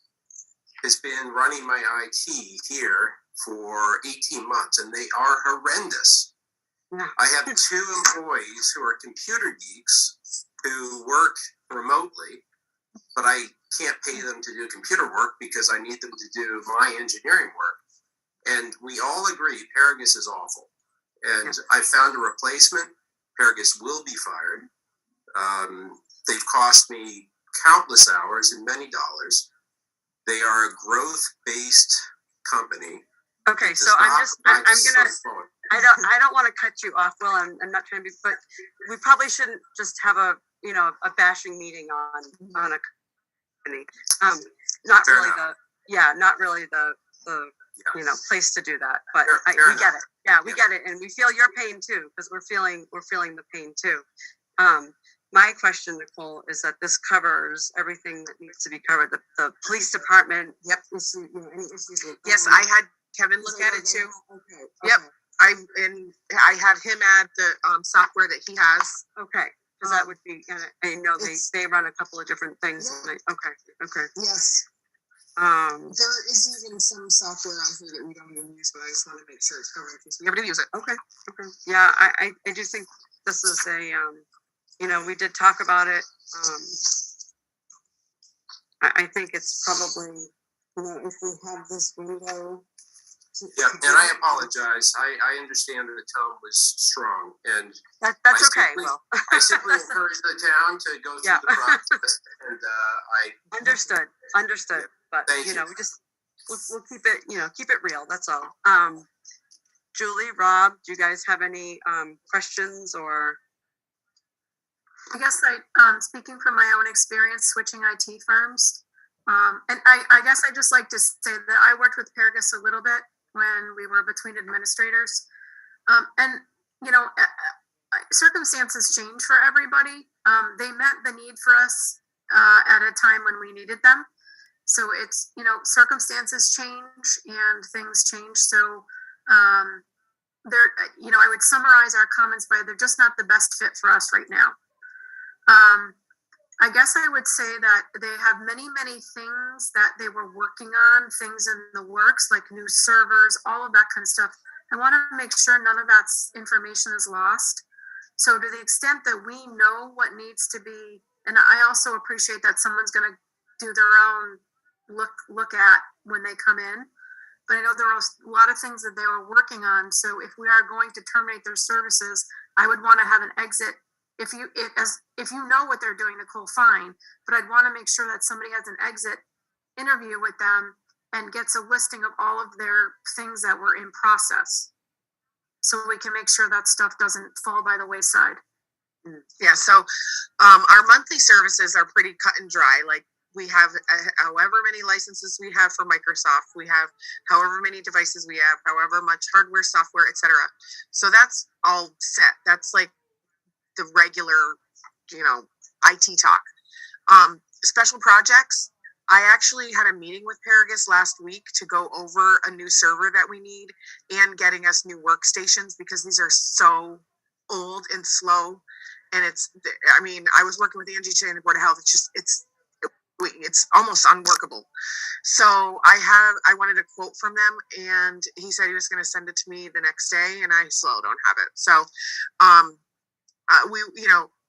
has been running my IT here for 18 months, and they are horrendous. I have 2 employees who are computer geeks who work remotely, but I can't pay them to do computer work because I need them to do my engineering work. And we all agree Paragus is awful. And I found a replacement. Paragus will be fired. They've cost me countless hours and many dollars. They are a growth-based company. Okay, so I don't want to cut you off, Will. I'm not trying to be, but we probably shouldn't just have a bashing meeting on a company. Not really the place to do that. But we get it. Yeah, we get it, and we feel your pain too, because we're feeling the pain too. My question, Nicole, is that this covers everything that needs to be covered. The police department. Yep. Any issues with Yes, I had Kevin look at it too. Okay. Yep. I had him add the software that he has. Okay. Because that would be, I know they run a couple of different things. Yeah. Okay. Yes. There is even some software on here that we don't even use, but I just want to make sure it's covered because we never use it. Okay. Yeah, I do think this is we did talk about it. I think it's probably, if we have this window. Yeah, and I apologize. I understand that the tone was strong, and that's okay. Well, I simply encourage the town to go through the process, and I understood. But Thank you. We just we'll keep it real. That's all. Julie, Rob, do you guys have any questions or? I guess speaking from my own experience switching IT firms, and I guess I just like to say that I worked with Paragus a little bit when we were between administrators, and circumstances change for everybody. They met the need for us at a time when we needed them. So it's circumstances change and things change. So I would summarize our comments by they're just not the best fit for us right now. I guess I would say that they have many, many things that they were working on, things in the works, like new servers, all of that kind of stuff. I want to make sure none of that information is lost. So to the extent that we know what needs to be, and I also appreciate that someone's going to do their own look at when they come in. But I know there are a lot of things that they were working on. So if we are going to terminate their services, I would want to have an exit. If you know what they're doing, Nicole, fine. But I'd want to make sure that somebody has an exit interview with them and gets a listing of all of their things that were in process. So we can make sure that stuff doesn't fall by the wayside. Yeah, so our monthly services are pretty cut and dry. Like we have however many licenses we have for Microsoft, we have however many devices we have, however much hardware, software, etc. So that's all set. That's like the regular, IT talk. Special projects. I actually had a meeting with Paragus last week to go over a new server that we need and getting us new workstations because these are so old and slow. And I was working with Angie today in the Board of Health. It's almost unworkable. So I wanted a quote from them, and he said he was going to send it to me the next day, and I still don't have it. So,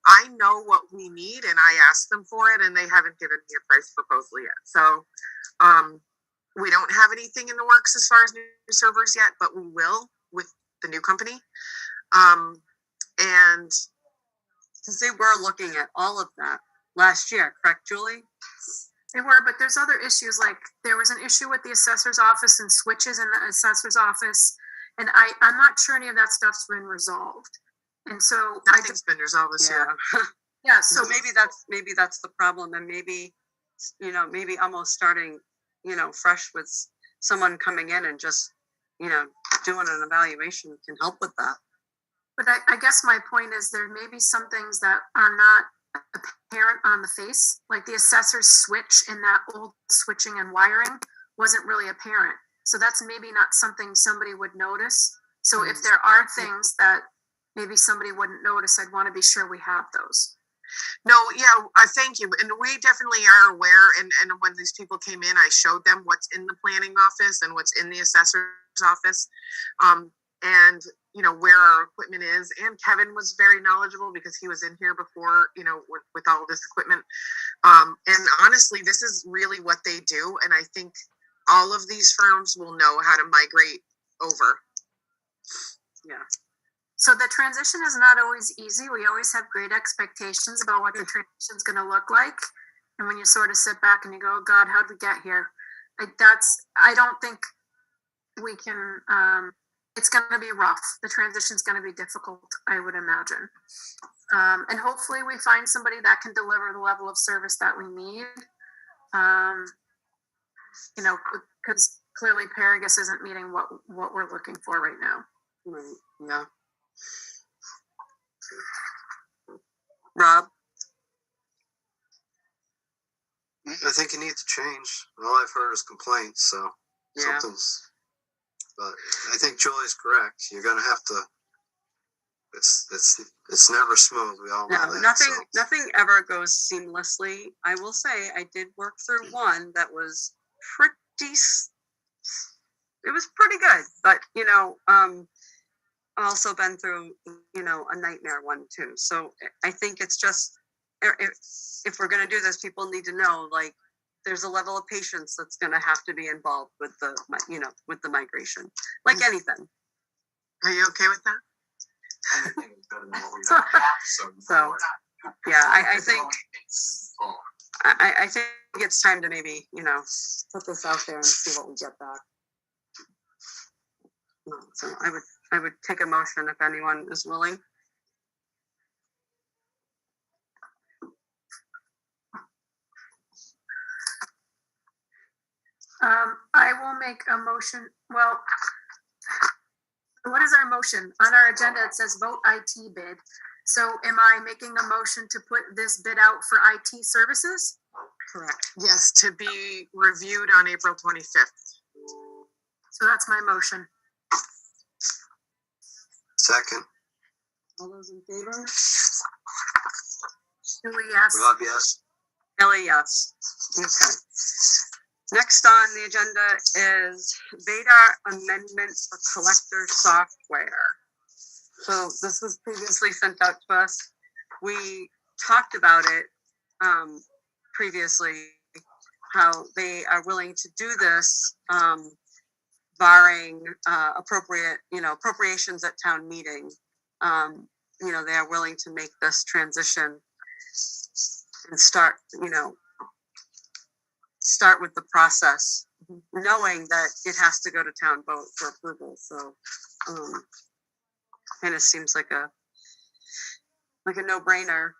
I know what we need, and I asked them for it, and they haven't given me a price proposal yet. So, we don't have anything in the works as far as new servers yet, but we will with the new company. And because they were looking at all of that last year, correct, Julie? They were, but there's other issues. Like there was an issue with the assessor's office and switches in the assessor's office, and I'm not sure any of that stuff's been resolved. And so nothing's been resolved this year. Yeah. So maybe that's the problem, and maybe almost starting fresh with someone coming in and just doing an evaluation can help with that. But I guess my point is there may be some things that are not apparent on the face, like the assessor's switch in that old switching and wiring wasn't really apparent. So that's maybe not something somebody would notice. So if there are things that maybe somebody wouldn't notice, I'd want to be sure we have those. No, yeah, thank you. And we definitely are aware. And when these people came in, I showed them what's in the planning office and what's in the assessor's office. And where our equipment is. And Kevin was very knowledgeable because he was in here before, with all of this equipment. And honestly, this is really what they do. And I think all of these firms will know how to migrate over. Yeah. So the transition is not always easy. We always have great expectations about what the transition is going to look like. And when you sort of sit back and you go, oh God, how'd we get here? I don't think we can, it's going to be rough. The transition is going to be difficult, I would imagine. And hopefully we find somebody that can deliver the level of service that we need. Because clearly Paragus isn't meeting what we're looking for right now. Right. Yeah. Rob? I think you need to change. All I've heard is complaints, so something's. But I think Julie's correct. You're gonna have to. It's never smooth. We all know that. Nothing ever goes seamlessly. I will say I did work through one that was pretty. It was pretty good, but also been through a nightmare one too. So I think it's just if we're gonna do this, people need to know there's a level of patience that's going to have to be involved with the migration, like anything. Are you okay with that? So yeah, I think I think it's time to maybe put this out there and see what we get back. So I would take a motion if anyone is willing. I will make a motion. Well, what is our motion? On our agenda, it says vote IT bid. So am I making a motion to put this bid out for IT services? Correct. Yes, to be reviewed on April 25th. So that's my motion. Second. All those in favor? Julie, yes. Rob, yes. Ellie, yes. Okay. Next on the agenda is Vadar amendments for collector software. So this was previously sent out to us. We talked about it previously, how they are willing to do this, barring appropriations at town meeting. They are willing to make this transition and start with the process, knowing that it has to go to town vote for approval. So kind of seems like a no-brainer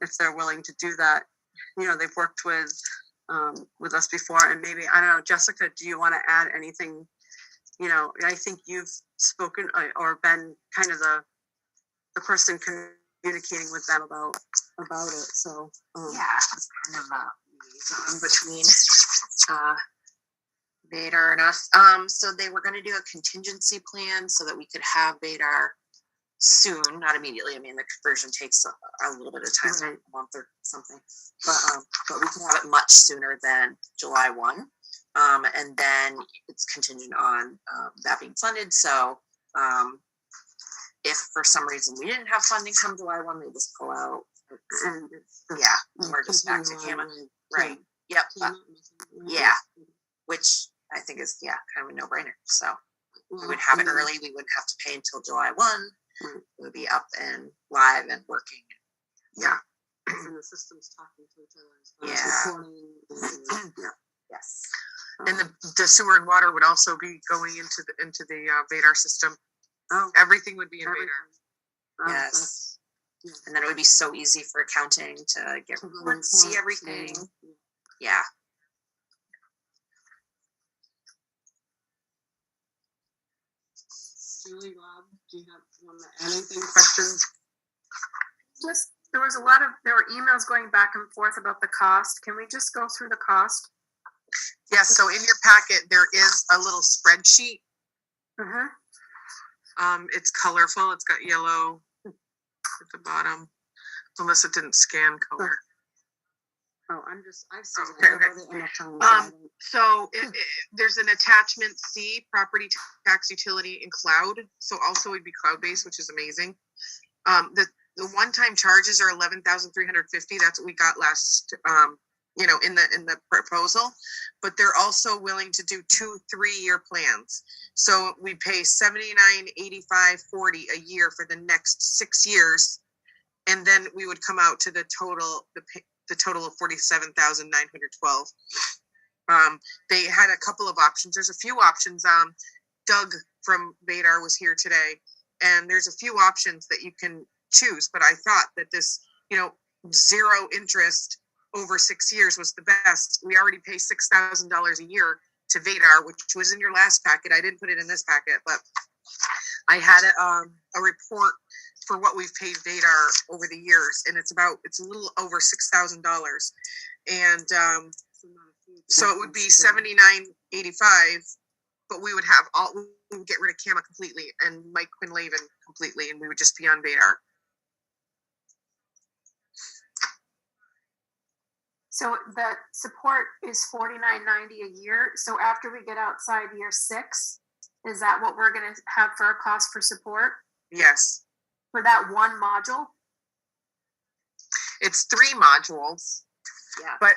if they're willing to do that. They've worked with us before, and maybe, I don't know, Jessica, do you want to add anything? I think you've spoken or been kind of the person communicating with them about it. So Yeah, it's kind of a liaison between Vadar and us. So they were going to do a contingency plan so that we could have Vadar soon, not immediately. I mean, the conversion takes a little bit of time, Right. a month or something, but we can have it much sooner than July 1. And then it's contingent on that being funded. So if for some reason we didn't have funding come July 1, they just pull out. And we're just back to Tacoma. Right. Yep. Yeah. Which I think is, kind of a no-brainer. So we would have it early. We wouldn't have to pay until July 1. It would be up and live and working. Yeah. And the system's talking to each other. Yes. And the sewer and water would also be going into the Vadar system. Oh, Everything would be in Vadar. Yes. And then it would be so easy for accounting to get reports, see everything. Yeah. Julie, Rob, do you want to add anything? Questions? Just, there were emails going back and forth about the cost. Can we just go through the cost? Yes, so in your packet, there is a little spreadsheet. It's colorful. It's got yellow at the bottom. Unless it didn't scan color. I've seen Okay. it. So there's an attachment C, property tax, utility, and cloud. So also would be cloud-based, which is amazing. The one-time charges are $11,350. That's what we got last, in the proposal. But they're also willing to do 2 3-year plans. So we pay $79, $85, $40 a year for the next 6 years, and then we would come out to the total of $47,912. They had a couple of options. There's a few options. Doug from Vadar was here today, and there's a few options that you can choose. But I thought that this, 0 interest over 6 years was the best. We already pay $6,000 a year to Vadar, which was in your last packet. I didn't put it in this packet, but I had a report for what we've paid Vadar over the years, and it's a little over $6,000, and so it would be $79.85, but we would get rid of Kama completely and Mike Quinlaven completely, and we would just be on Vadar. So the support is $49.90 a year. So after we get outside year 6, is that what we're going to have for a cost for support? Yes. For that one module? It's 3 modules. Yeah. But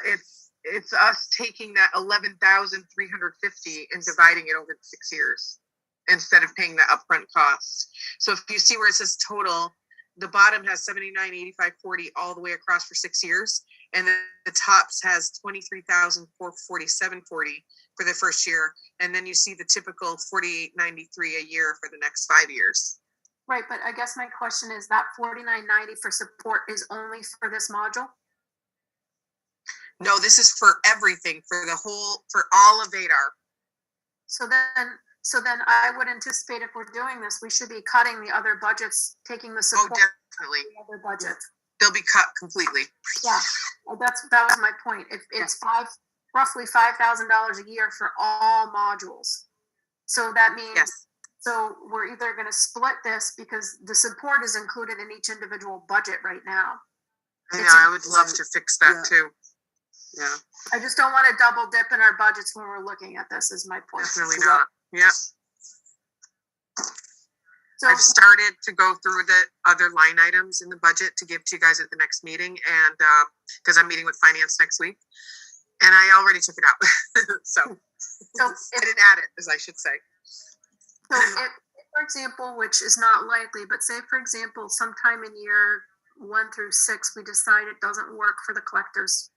it's us taking that $11,350 and dividing it over 6 years instead of paying the upfront cost. So if you see where it says total, the bottom has $79, $85, $40 all the way across for 6 years, and then the tops has $23,447.40 for the first year, and then you see the typical $48.93 a year for the next 5 years. Right, but I guess my question is that $49.90 for support is only for this module? No, this is for everything, for all of Vadar. So then I would anticipate if we're doing this, we should be cutting the other budgets, taking the support. Oh, definitely. The other budgets. They'll be cut completely. Yeah, that was my point. It's roughly $5,000 a year for all modules. So that means, yes. So we're either going to split this because the support is included in each individual budget right now. I know, It's a- I would love to fix that Yeah. too. Yeah. I just don't want to double dip in our budgets when we're looking at this, is my point. Definitely So not. Yep. So, I've started to go through the other line items in the budget to give to you guys at the next meeting, and because I'm meeting with finance next week, and I already took it out. So so I didn't add it, as I should say. So if, for example, which is not likely, but say, for example, sometime in year 1 through 6, we decide it doesn't work for the collectors.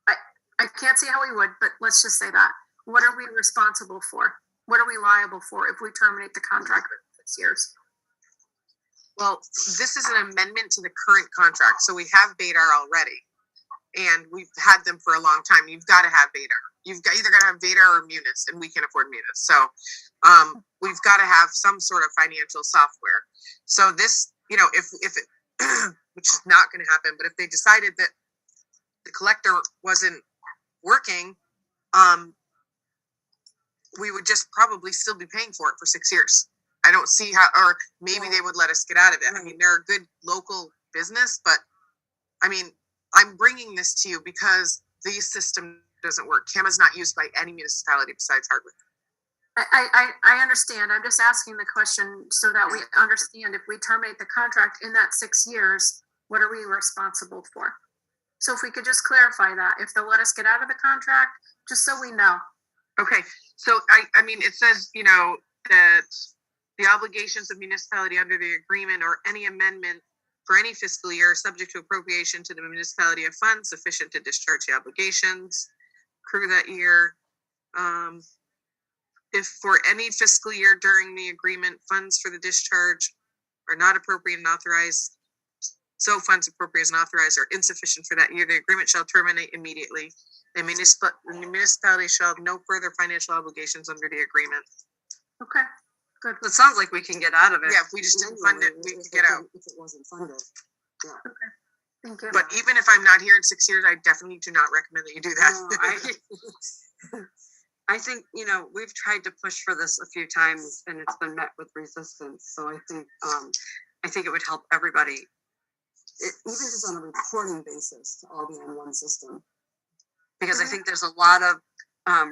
I can't see how we would, but let's just say that. What are we responsible for? What are we liable for if we terminate the contract for 6 years? Well, this is an amendment to the current contract, so we have Vadar already, and we've had them for a long time. You've got to have Vadar. You've got either got to have Vadar or Munis, and we can afford Munis. So we've got to have some sort of financial software. So this, you know, if it, which is not going to happen, but if they decided that the collector wasn't working, we would just probably still be paying for it for 6 years. I don't see how, or maybe they would let us get out of it. I mean, they're a good local business, but I mean, I'm bringing this to you because the system doesn't work. CAMA's not used by any municipality besides Hardwick. I understand. I'm just asking the question so that we understand if we terminate the contract in that 6 years, what are we responsible for? So if we could just clarify that, if they'll let us get out of the contract, just so we know. Okay, so I mean, it says, you know, that the obligations of municipality under the agreement or any amendment for any fiscal year are subject to appropriation to the municipality of funds sufficient to discharge the obligations, accrue that year. If for any fiscal year during the agreement, funds for the discharge are not appropriate and authorized, so funds appropriate and authorized are insufficient for that year, the agreement shall terminate immediately. The municipality shall have no further financial obligations under the agreement. Okay, good. It sounds like we can get out of it. Yeah, if we just didn't fund it, we could get out. If it wasn't funded. Thank you. But even if I'm not here in 6 years, I definitely do not recommend that you do that. No, I think, you know, we've tried to push for this a few times and it's been met with resistance. So I think it would help everybody, even just on a reporting basis, to all be on one system. Because I think there's a lot of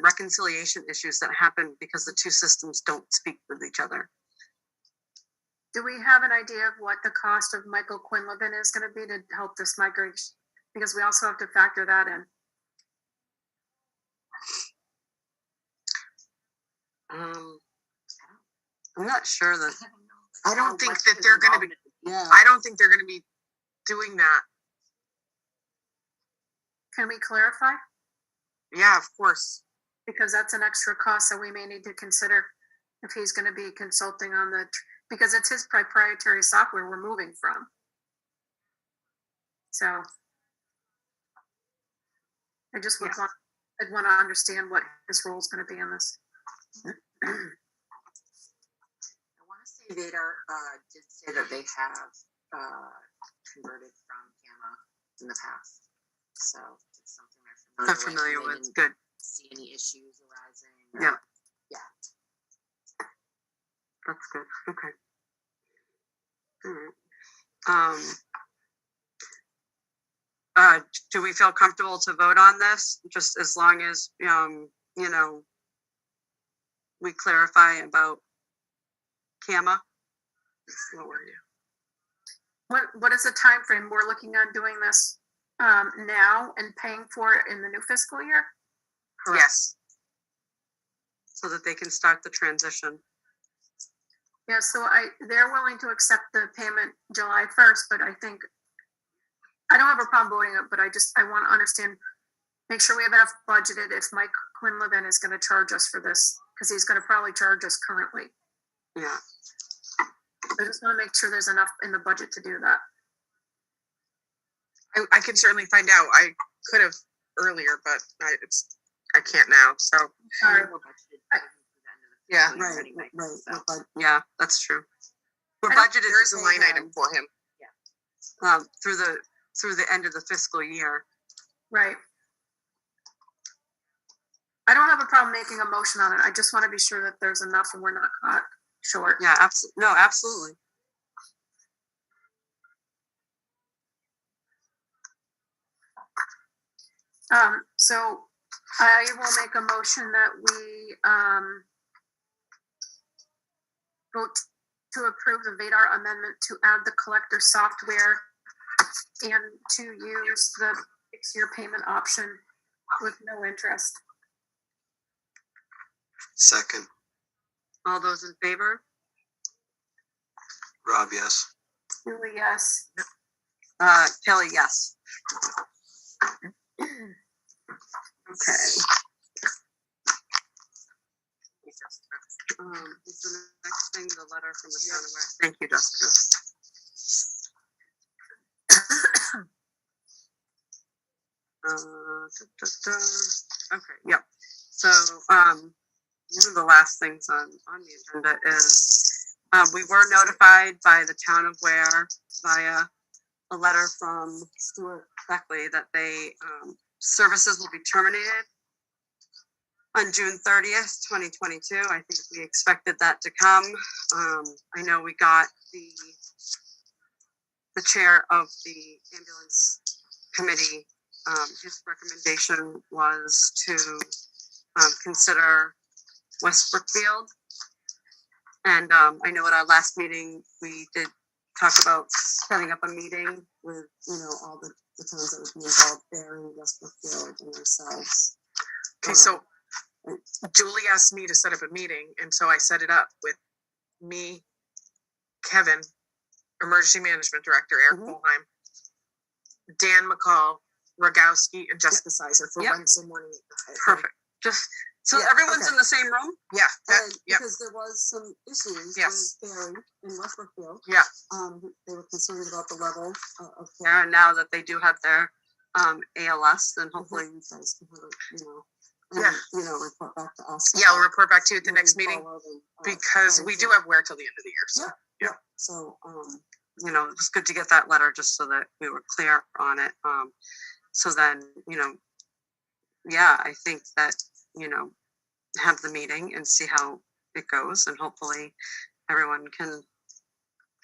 reconciliation issues that happen because the two systems don't speak with each other. Do we have an idea of what the cost of Michael Quinlivan is going to be to help this migration? Because we also have to factor that in. I'm not sure that. I don't think that they're going to be. Yeah. I don't think they're going to be doing that. Can we clarify? Yeah, of course. Because that's an extra cost that we may need to consider if he's going to be consulting on the, because it's his proprietary software we're moving from. So I just would want, I'd want to understand what his role is going to be in this. I want to say Vadar did say that they have converted from CAMA in the past. So it's something They're familiar with. Didn't Good. see any issues arising. Yeah. Yeah. That's good. Okay. All right. Do we feel comfortable to vote on this? Just as long as, you know, we clarify about CAMA? What were you? What is the time frame we're looking on doing this now and paying for it in the new fiscal year? Correct. Yes. So that they can start the transition. Yeah, so they're willing to accept the payment July 1st, but I think, I don't have a problem voting it, but I want to understand, make sure we have enough budgeted if Mike Quinlivan is going to charge us for this, because he's going to probably charge us currently. Yeah. I just want to make sure there's enough in the budget to do that. I can certainly find out. I could have earlier, but I can't now. So yeah, Right. Anyway, Right. so. But yeah, that's true. We're I don't- budgeted. there is a to line pay item for him. through the end of the fiscal year. Right. I don't have a problem making a motion on it. I just want to be sure that there's enough and we're not caught short. Yeah, absolutely. No, absolutely. So I will make a motion that we, vote to approve the Vadar amendment to add the collector software and to use the 6-year payment option with no interest. Second, All those in favor? Rob, yes. Julie, yes. Kelly, yes. Okay. Is the next thing the letter from the town of Ware? Thank you, Jessica. Okay, yep. So, one of the last things on the agenda is, we were notified by the town of Ware via a letter from Stuart Beckley that they, services will be terminated on June 30th, 2022. I think we expected that to come. I know we got the chair of the ambulance committee. His recommendation was to consider West Brookfield. And I know at our last meeting, we did talk about setting up a meeting with, all the towns that would be involved there in West Brookfield and ourselves. Okay, so Julie asked me to set up a meeting, and so I set it up with me, Kevin, Emergency Management Director, Eric Bolheim, Dan McCall, Rogowski, and Jessica Sizer for Wednesday morning. Perfect. Just so everyone's in the same room. Yeah. Because there was some issues with Barry in West Brookfield. Yeah. They were concerned about the level of care, and now that they do have their ALS, then hopefully you guys can have report back to us. Yeah, we'll report back to you at the next meeting because we do have Ware till the end of the year. So. Yeah. So it was good to get that letter just so that we were clear on it. So then, I think that, have the meeting and see how it goes, and hopefully everyone can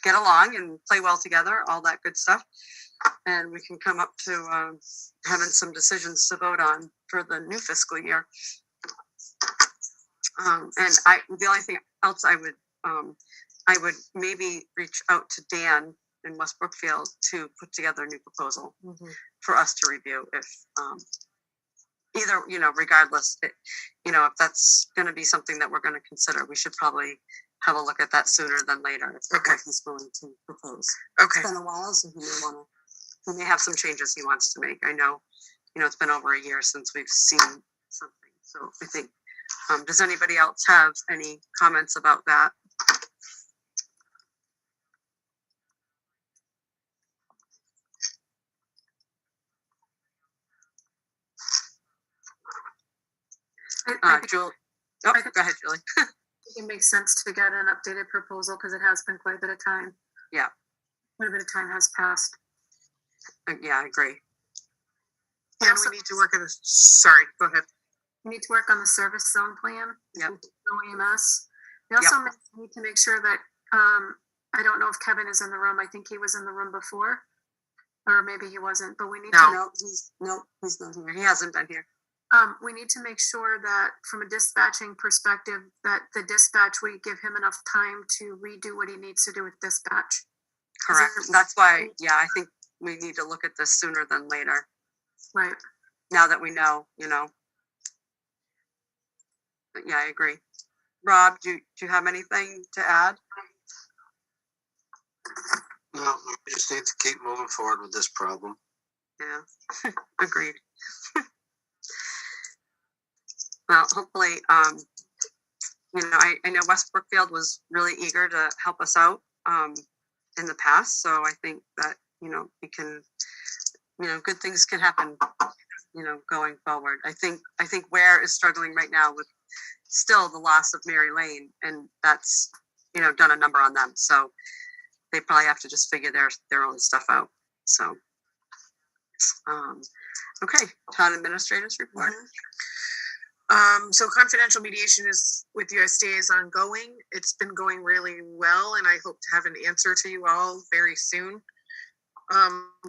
get along and play well together, all that good stuff. And we can come up to having some decisions to vote on for the new fiscal year. And the only thing else I would maybe reach out to Dan in West Brookfield to put together a new proposal for us to review if either, regardless, if that's going to be something that we're going to consider, we should probably have a look at that sooner than later. If he's willing to propose. Okay. It's been a while, so he may have some changes he wants to make. I know, it's been over a year since we've seen something. So I think, does anybody else have any comments about that? Julie. Go ahead, Julie. It makes sense to get an updated proposal because it has been quite a bit of time. Yeah. Quite a bit of time has passed. Yeah, I agree. And we need to work on this. Sorry, go ahead. We need to work on the service zone plan. Yep. EMS. We also need to make sure that, I don't know if Kevin is in the room. I think he was in the room before, or maybe he wasn't, but we need to. He's not here. He hasn't been here. We need to make sure that from a dispatching perspective, that the dispatch, we give him enough time to redo what he needs to do with dispatch. Correct. That's why, I think we need to look at this sooner than later. Right. Now that we know, But yeah, I agree. Rob, do you have anything to add? No, we just need to keep moving forward with this problem. Yeah, agreed. Well, hopefully, I know West Brookfield was really eager to help us out in the past. So I think that, we can, good things can happen, going forward. I think Ware is struggling right now with still the loss of Mary Lane, and that's, done a number on them. So they probably have to just figure their own stuff out. So, okay, town administrators report. So confidential mediation is with USDA is ongoing. It's been going really well, and I hope to have an answer to you all very soon.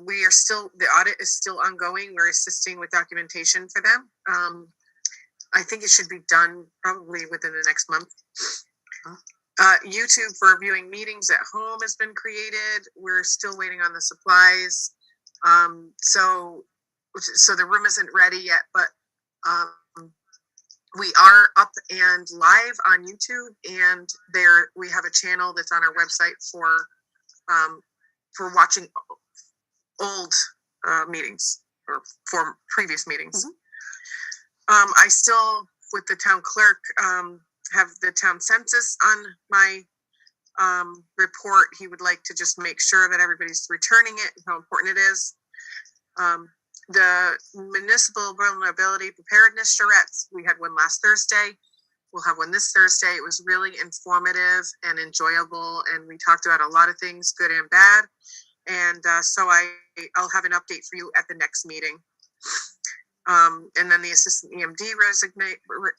We are still, the audit is still ongoing. We're assisting with documentation for them. I think it should be done probably within the next month. YouTube for viewing meetings at home has been created. We're still waiting on the supplies. So the room isn't ready yet, but we are up and live on YouTube, and we have a channel that's on our website for watching old meetings or for previous meetings. I still, with the town clerk, have the town census on my report. He would like to just make sure that everybody's returning it and how important it is. The municipal vulnerability preparedness charrettes, we had one last Thursday. We'll have one this Thursday. It was really informative and enjoyable, and we talked about a lot of things, good and bad. And so I'll have an update for you at the next meeting. And then the assistant EMD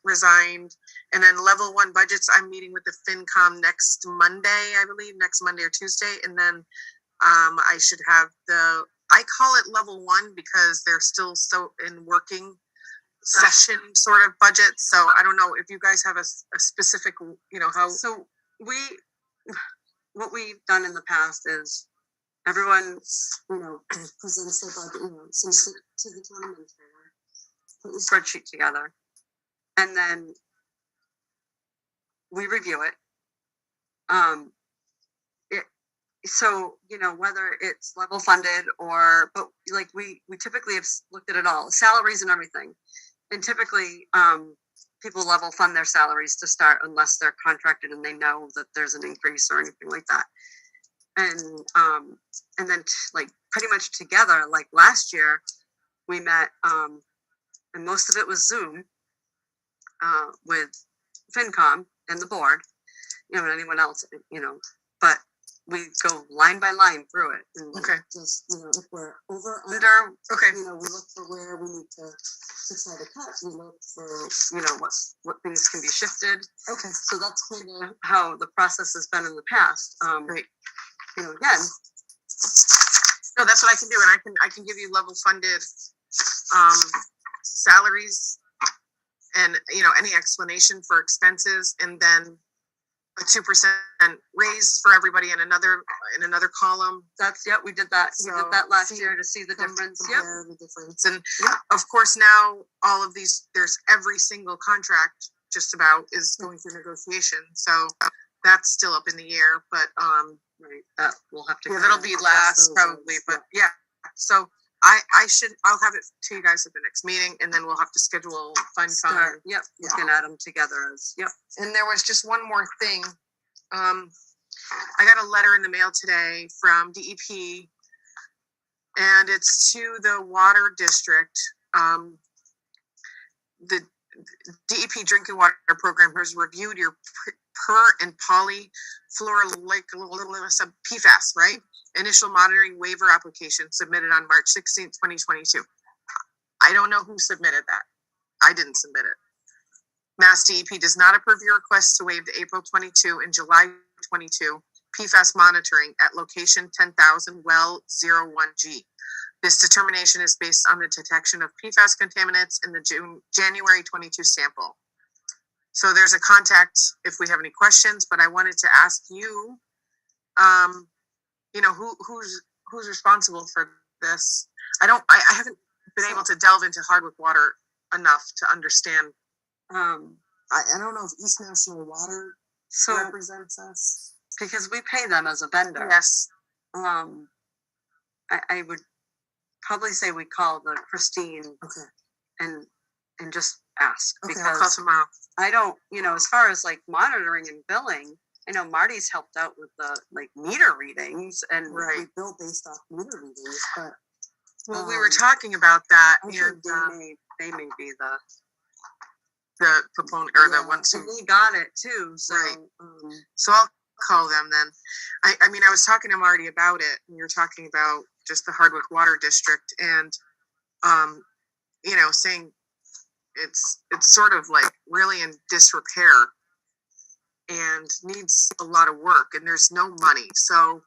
resigned. And then level 1 budgets, I'm meeting with the FinCom next Monday, I believe, next Monday or Tuesday. And then I should have I call it level 1 because they're still so in working session sort of budget. So I don't know if you guys have a specific, how. So what we've done in the past is everyone, presents their budget, sends it to the town administrator, put the spreadsheet together, and then we review it. So, whether it's level funded but like we typically have looked at it all, salaries and everything. And typically, people level fund their salaries to start unless they're contracted and they know that there's an increase or anything like that. And then like pretty much together, like last year, we met, and most of it was Zoom, with FinCom and the board, and anyone else, but we go line by line through it. And just, if we're over, under, we look for where we need to try to cut. We look for, what things can be shifted. Okay. So that's kind of how the process has been in the past. Great. Again. No, that's what I can do. And I can give you level funded, salaries and, any explanation for expenses, and then a 2% raise for everybody in another column. We did that. We did that last year to see the difference. The difference. And of course now all of these, there's every single contract just about is going through negotiation. So that's still up in the air, but that we'll have to. Yeah, that'll be last probably, but yeah. So I'll have it to you guys at the next meeting, and then we'll have to schedule FinCom. Yep, looking at them together as. Yep. And there was just one more thing. I got a letter in the mail today from DEP, and it's to the water district. The DEP drinking water program has reviewed your per and polyfluoroalkyl PFAS, right? Initial monitoring waiver application submitted on March 16th, 2022. I don't know who submitted that. I didn't submit it. Mass DEP does not approve your request to waive the April 22 and July 22 PFAS monitoring at location 10,000 well 01G. This determination is based on the detection of PFAS contaminants in the January 22 sample. So there's a contact if we have any questions, but I wanted to ask you, who's responsible for this? I haven't been able to delve into Hardwick water enough to understand. I don't know if East National Water represents us, because we pay them as a vendor. Yes. I would probably say we call the Christine. Okay. And just ask, because I'll call tomorrow. I don't, as far as like monitoring and billing, I know Marty's helped out with the meter readings, and we bill based off meter readings, but. Well, we were talking about that, and they may be the proponent or the ones who. We got it too, so. Right. So I'll call them then. I mean, I was talking to Marty about it, and you're talking about just the Hardwick Water District, and saying it's sort of like really in disrepair and needs a lot of work, and there's no money. So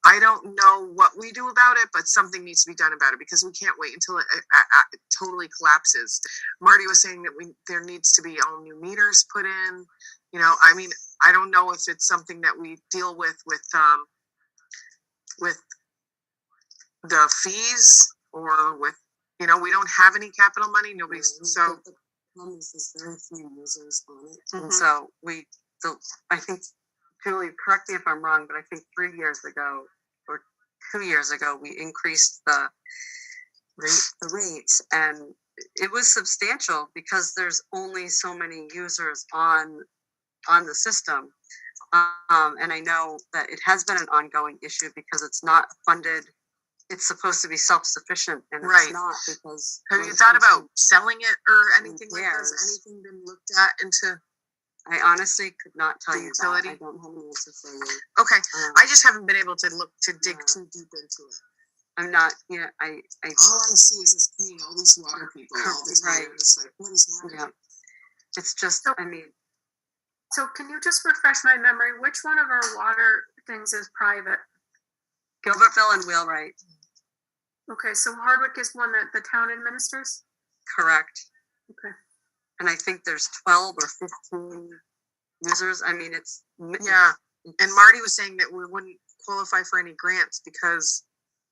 I don't know what we do about it, but something needs to be done about it because we can't wait until it totally collapses. Marty was saying that there needs to be all new meters put in. You know, I mean, I don't know if it's something that we deal with the fees or with, you know, we don't have any capital money. Nobody's so. The problem is there's very few users on it, and Mhm. so I think, Julie, correct me if I'm wrong, but I think 3 years ago or 2 years ago, we increased the rates, and it was substantial because there's only so many users on the system. And I know that it has been an ongoing issue because it's not funded. It's supposed to be self-sufficient, and Right. it's not because. Have you thought about selling it or anything like Yes. that? Has anything been looked at into? I honestly could not tell The you utility? that. I don't have an answer for you. Okay, I just haven't been able to dig Yeah. too deep into it. I'm not. Yeah, I. All I see is us paying all these water people all this money. Right. It's like, what is happening? Yeah. It's just. I mean, So can you just refresh my memory? Which one of our water things is private? Gilbertville and Wheelwright. Okay, so Hardwick is one that the town administers? Correct. Okay. And I think there's 12 or 15 users. I mean, it's. Yeah, and Marty was saying that we wouldn't qualify for any grants because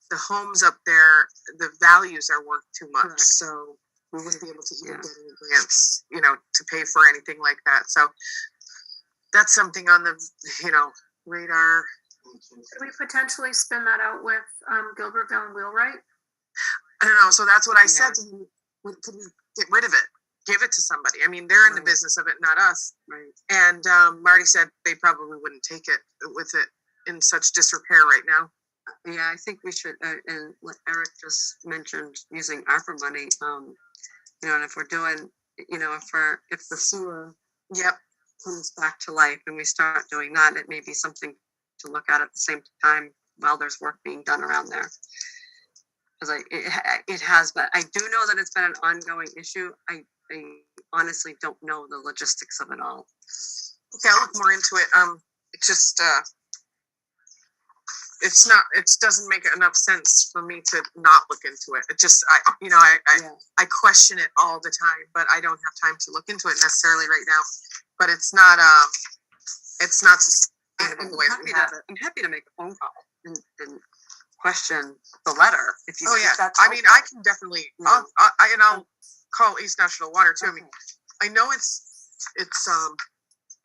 the homes up there, the values are worth too much. Correct. So we wouldn't be able to even Yeah. get any grants, you know, to pay for anything like that. So that's something on the, you know, radar. Could we potentially spin that out with Gilbertville and Wheelwright? I don't know. So that's what I Yeah. said to him. Could we get rid of it? Give it to somebody. I mean, they're in the Right. business of it, not us. Right. And Marty said they probably wouldn't take it with it in such disrepair right now. Yeah, I think we should, and what Eric just mentioned, using ARPA money, you know, and if we're doing, you know, if the sewer Yep. comes back to life and we start doing that, it may be something to look at the same time while there's work being done around there. Because it has, but I do know that it's been an ongoing issue. I honestly don't know the logistics of it all. Okay, I'll look more into it. It's just it doesn't make enough sense for me to not look into it. It just Yeah. I question it all the time, but I don't have time to look into it necessarily right now. But it's not sustainable the way that we have it. I'm happy to make a phone call and question the letter if you. Oh if yeah, that's I mean, helpful. I can definitely. Yeah. I'll call East National Water too. I mean, Okay. I know it's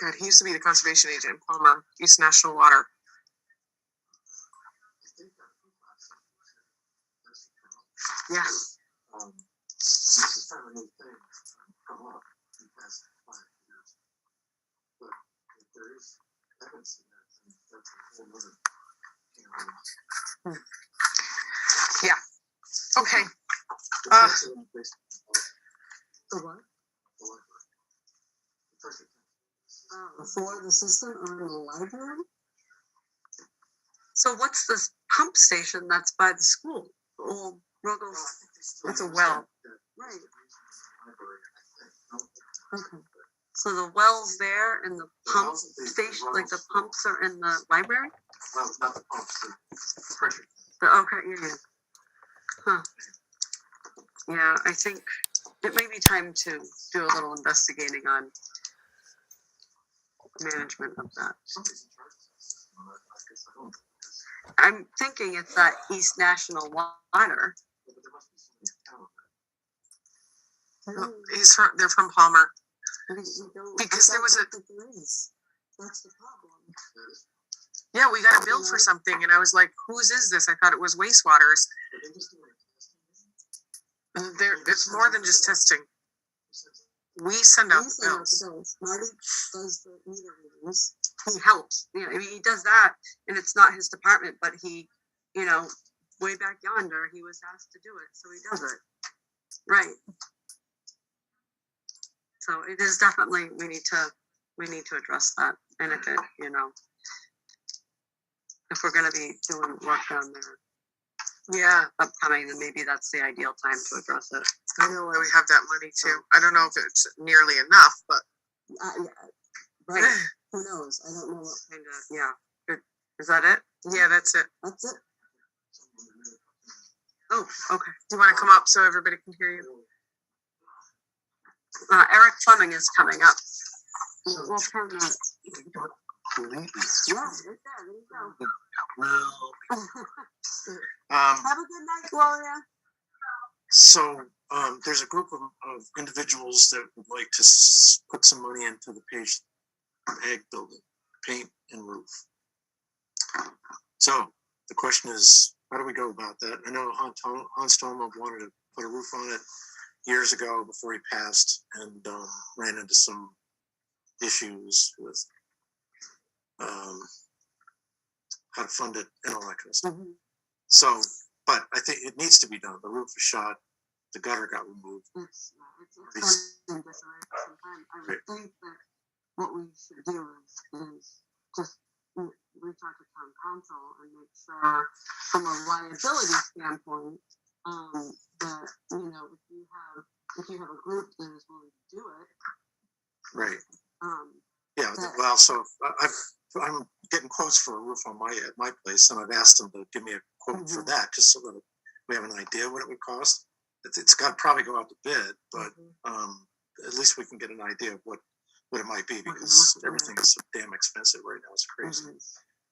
God, he used to be the conservation agent in Palmer, East National Water. Yeah. This is kind of a new thing come up in the past 5 years. But if there is evidence in that, then that's a whole other can of worms. Yeah. Okay. The tax is based The what? on the library. The tax is- For the system or in the library? So what's this pump station that's by the school? The old Ruggles? Well, I think they still It's a use well. that Right. library, I think. No, Okay. So the well's there and the pump wells that they station, run like the also- pumps are in the library? well, not the pumps, the pressure. Okay, yeah. Huh. Yeah, I think it may be time to do a little investigating on management of that. Somebody's in charge of this. I guess I don't know. I'm thinking it's that East National Water. But there must be somebody in town. They're from Palmer. Because there was a- That's the problem. Yeah, we got a bill for something, and I was like, "Whose is this?" I thought it was wastewaters. But they just do it. And it's more than just testing. We send out We the send out bills. the bills. Marty does the meter readings. He helps. You know, I mean, he does that, and it's not his department, but he, you know, way back yonder, he was asked to do it, so he does it. Right. So it is definitely we need to address that, and if it, you know, if we're going to be doing work down there Yeah, upcoming, then maybe that's the ideal time to address it. I know why we have that money too. I don't know if it's nearly enough, but Yeah, right. Who knows? I don't know what kind of, yeah. Is that it? Yeah, that's it. That's it. Oh, okay. Do you want to come up so everybody can hear you? Eric Fleming is coming up. We'll turn that. Yeah, right there. There you go. Have a good night, Gloria. So there's a group of individuals that would like to put some money into the Page Ag building, paint and roof. So the question is, how do we go about that? I know Hans Thoma wanted to put a roof on it years ago before he passed, and ran into some issues with how to fund it and all that kind of stuff. Mm-hmm. So, but I think it needs to be done. The roof is shot, the gutter got removed. It's in disarray for some time. I would think that what we should do is just reach out to town council and make sure, from a liability standpoint, that if you have a group that is willing to do it, Right. Yeah. that- Well, so I'm getting quotes for a roof on at my place, and I've asked them to give me a quote for that, just so that we have an idea what it would cost. It's got to probably go out to bid, but at least we can get an idea of what it might be, because everything is so damn expensive right now. It's crazy.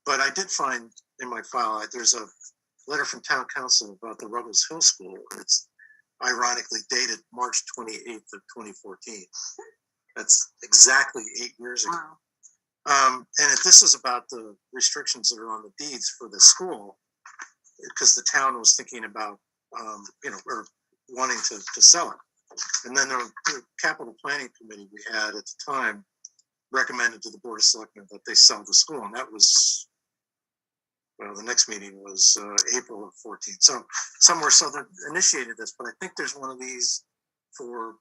But I did find in my file, there's a letter from town council about the Ruggles Hill School. It's ironically dated March 28th of 2014. That's exactly 8 years ago. Wow. And this is about the restrictions that are on the deeds for the school, because the town was thinking about, or wanting to sell it. And then the capital planning committee we had at the time recommended to the Board of Selectmen that they sell the school. And that was, well, the next meeting was April of 14. So they initiated this, but I think there's one of these for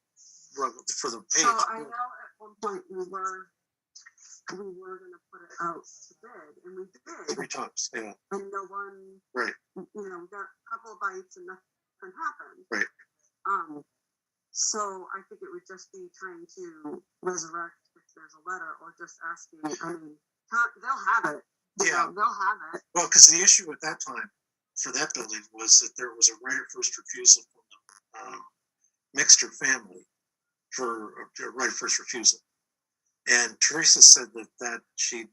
the page. So I know at one point we were going to put it out to bid, and we did. 3 times, yeah. And no one, Right. we got a couple of bites and nothing happened. Right. So I think it would just be trying to resurrect if there's a letter, or just asking. I mean, they'll have it. Yeah. They'll have it. Well, because the issue at that time for that building was that there was a right of first refusal from the Mixter family for a right of first refusal. And Teresa said that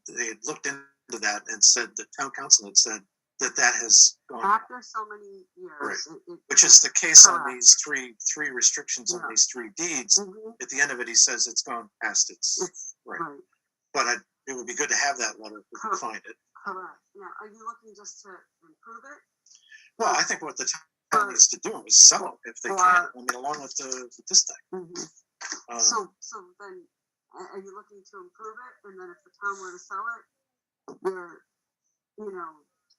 they had looked into that and said the town council had said that has gone After so many years. Right. Which is the case on Correct. these three restrictions on these 3 deeds. At the end of it, he says it's gone past its right. But it would be good to have that letter if we can find it. Correct. Now, are you looking just to improve it? Well, I think what the town needs to do is sell it if they can. I mean, along with this thing. So then, are you looking to improve it? And then if the town were to sell it, you're,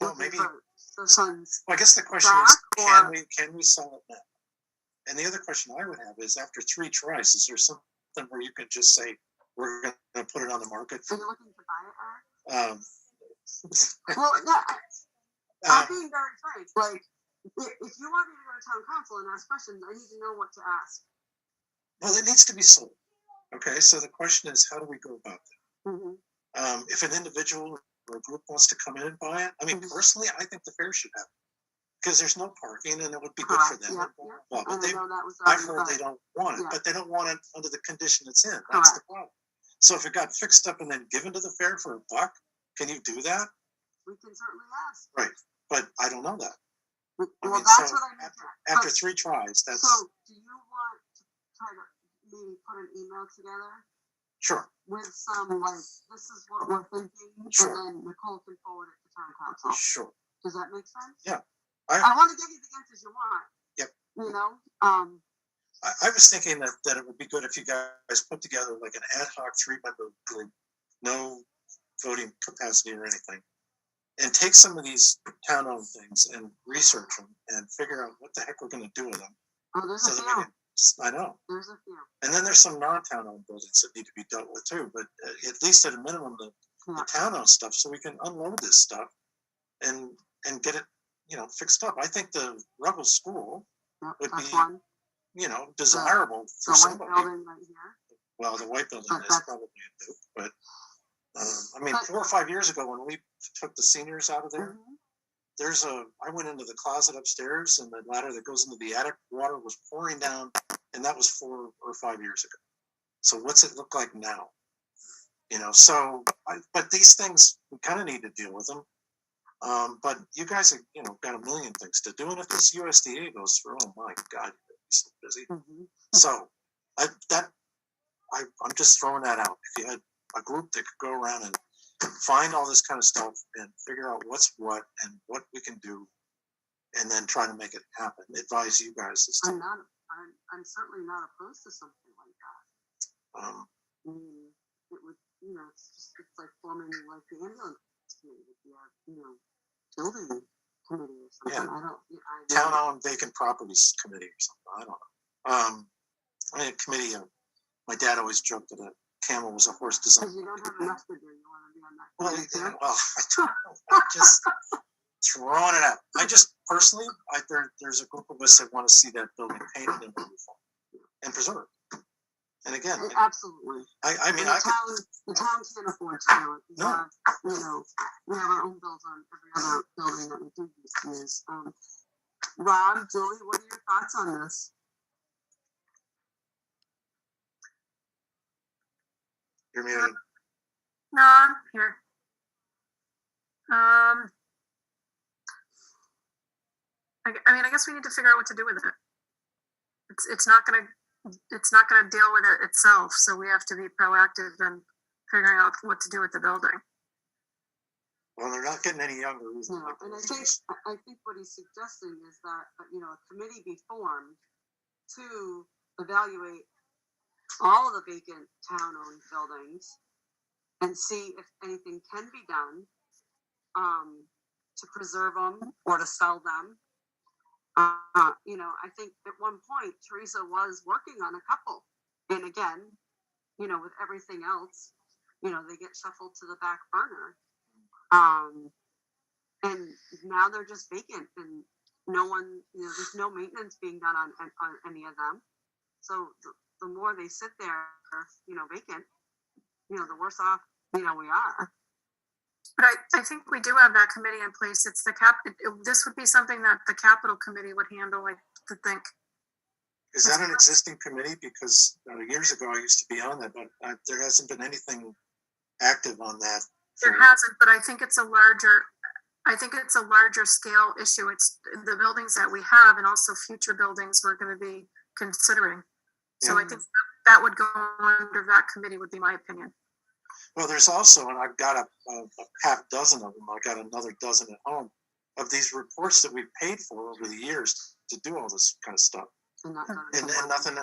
well, maybe. The funds. Well, I guess the question is, can we sell it now? And the other question I would have is, after 3 tries, is there something where you can just say, we're going to put it on the market? Are you looking to buy it, Eric? Well, no, I'm being very frank. Like, if you want me to go to town council and ask questions, I need to know what to ask. Well, it needs to be sold. Okay, so the question is, how do we go about that? If an individual or a group wants to come in and buy it, I mean, personally, I think the fair should have it, because there's no parking and it would be good for them. But I've heard they don't want it, but they don't want it under the condition it's in. That's the problem. So if it got fixed up and then given to the fair for $1, can you do that? We can certainly ask. Right, but I don't know that. Well, that's what I mean. After 3 tries, that's. So, do you want to try to maybe put an email together? Sure. With some, like, this is what we're thinking, Sure. and then Nicole can forward it to town council. Sure. Does that make sense? Yeah. I want to give you the answers you want. Yep. I was thinking that it would be good if you guys put together like an ad hoc 3-member group, no voting capacity or anything, and take some of these town-owned things and research them and figure out what the heck we're going to do with them. Oh, there's a few. I know. There's a few. And then there's some non-town-owned buildings that need to be dealt with too, but at least at a minimum, the town-owned stuff, so we can unload this stuff and get it, fixed up. I think the Ruggles School would be, desirable for somebody. The white building right here. Well, the white building is probably a nuke, but I mean, 4 or 5 years ago when we took the seniors out of there, Mhm. I went into the closet upstairs and the ladder that goes into the attic, water was pouring down, and that was 4 or 5 years ago. So what's it look like now? You know, but these things, we kind of need to deal with them. But you guys have, got a million things to do. And if this USDA goes through, oh my God, you're gonna be so busy. Mhm. So I'm just throwing that out. If you had a group that could go around and find all this kind of stuff and figure out what's what and what we can do, and then try to make it happen, advise you guys as to, I'm certainly not opposed to something like that. um, I mean, it would, it's like forming like the ambulance committee, if you have, building committee or something. Yeah. Town-owned vacant properties committee or something. I don't know. I mean, a committee. My dad always joked that a camel was a horse Because designed. you don't have enough to do, you want to be on that Well, committee too? I'm just throwing it out. I just personally, there's a group of us that want to see that building painted and reformed and preserved. And again, Absolutely. I mean, And the town can't afford to do it. No. We have our own bills on every other building that we do use. Rob, Julie, what are your thoughts on this? You're muted. No, I'm here. I guess we need to figure out what to do with it. It's not gonna deal with it itself, so we have to be proactive in figuring out what to do with the building. Well, they're not getting any younger. No, and I think what he's suggesting is that a committee be formed to evaluate all of the vacant town-owned buildings and see if anything can be done to preserve them or to sell them. I think at one point Teresa was working on a couple, and again, with everything else, they get shuffled to the back burner. And now they're just vacant, and no one, there's no maintenance being done on any of them. So the more they sit there, vacant, the worse off, we are. But I think we do have that committee in place. It's this would be something that the capital committee would handle, I would think. Is that an existing committee? Because years ago I used to be on that, but there hasn't been anything active on that. There hasn't, but I think it's a larger scale issue. It's the buildings that we have and also future buildings we're going to be considering. So I think that would go under that committee, would be my opinion. Well, there's also, and I've got a half dozen of them, I got another dozen at home, of these reports that we've paid for over the years to do all this kind of stuff. And nothing,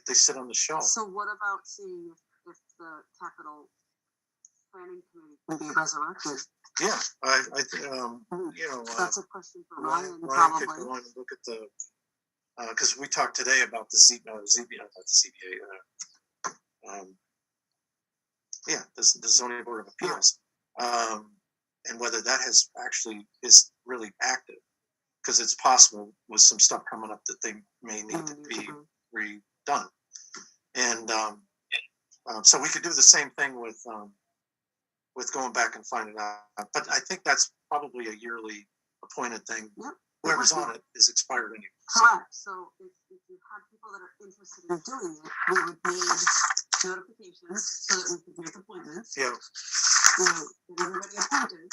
they sit on the shelf. So what about seeing if the capital planning committee can be resurrected? Yeah, That's a question for Ryan, Ryan probably. could go on and look at the, because we talked today about the ZBA, the zoning board of appeals, and whether that is really active, because it's possible with some stuff coming up that they may need to be redone, and so we could do the same thing with going back and finding out. But I think that's probably a yearly appointed thing. Yep. Whoever's on it is expired anyway. Correct. So if you have people that are interested in doing it, we would need notifications so that we could make appointments. Yeah. Get everybody appointed.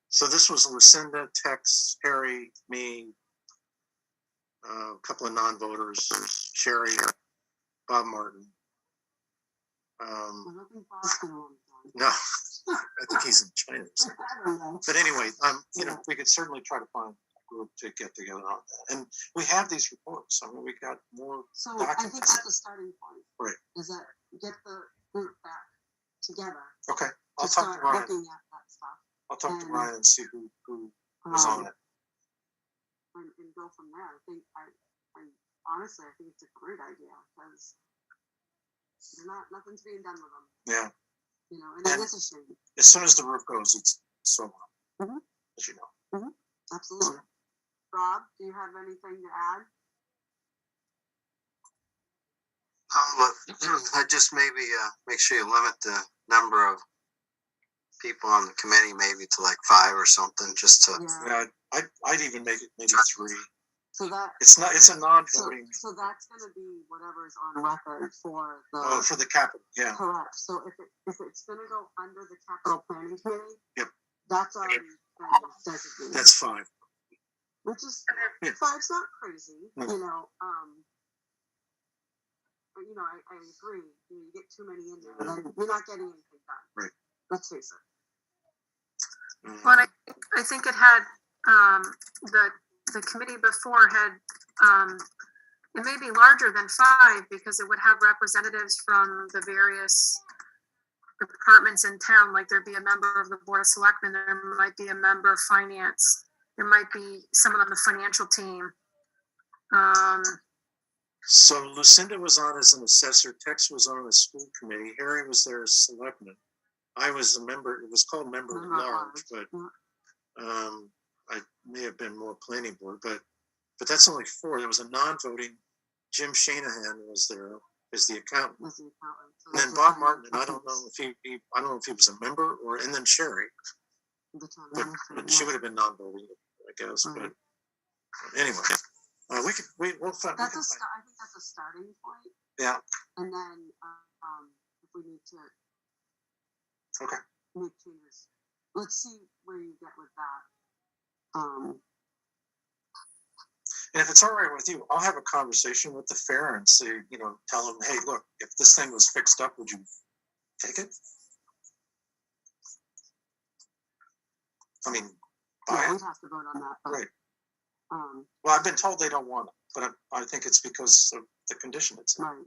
So this was Lucinda, Tex, Harry, me, a couple of non-voters, Sherry, Bob Martin. I don't think Bob's going to. No, I think he's in China or something. I don't know. But anyway, we could certainly try to find a group to get together on that. And we have these reports. I mean, we got more So documents. I think that's the starting point. Right. Is that get the group back together. Okay, I'll to talk start to Ryan. looking at that stuff. I'll talk to Ryan and see who was on it. And go from there. I think honestly, I think it's a great idea because nothing's being done with them. Yeah. And it is a shame. As soon as the roof goes, it's so long, as you know. Absolutely. Rob, do you have anything to add? I just maybe make sure you limit the number of people on the committee, maybe to like 5 or something, just to. Yeah. Yeah, I'd even make it maybe 3. So that. It's a non-voting. So that's gonna be whatever's on record for the. Oh, for the capital, yeah. Correct. So if it's gonna go under the capital planning committee. Yep. That's already been designated. That's 5. Which is, Yeah. 5's not crazy, No. but I agree, you get too many in there, then you're not getting anything done. Right. Let's face it. Well, and I think it had, the committee before had, it may be larger than 5 because it would have representatives from the various departments in town, like there'd be a member of the Board of Selectmen, there might be a member of finance, there might be someone on the financial team. So Lucinda was on as an assessor, Tex was on the school committee, Harry was there as selectman. I was a member, it was called member at large, but I may have been more planning board, but that's only 4. There was a non-voting, Jim Shanahan was there as the accountant. And then Bob Martin, and I don't know if he was a member or, and then Sherry. But she would have been non-voting, I guess, but anyway. We'll find. I think that's a starting point. Yeah. And then, if we need to. Okay. Make changes. Let's see where you get with that. And if it's all right with you, I'll have a conversation with the fair and say, tell them, hey, look, if this thing was fixed up, would you take it? I mean, buy we'd it. have to vote on that. But, Right. Well, I've been told they don't want it, but I think it's because of the condition it's in. Right.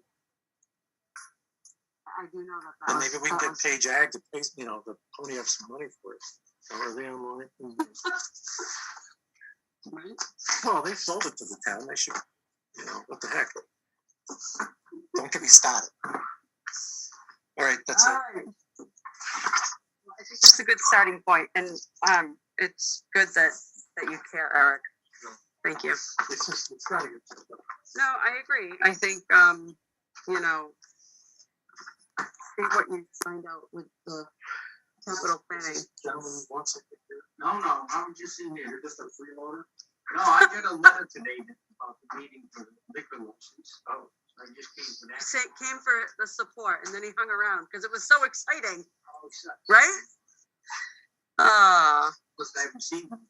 I do know that. And maybe we can get Page Ag to pay, to pony up some money for it. Are they on money? Right. Well, they sold it to the town. They should, what the heck? Don't get me started. All right, that's it. All right. I think that's a good starting point, and it's good that you care, Eric. Thank you. It's gotta get. No, I agree. I think see what you find out with the capital planning. Gentleman wants it. No, I was just in there. You're just a freeloader? No, I got a letter today about the meeting for the liquor license. Oh, I just came for that. Came for the support, and then he hung around because it was so exciting, Oh, sucks. right? Plus, I haven't seen them.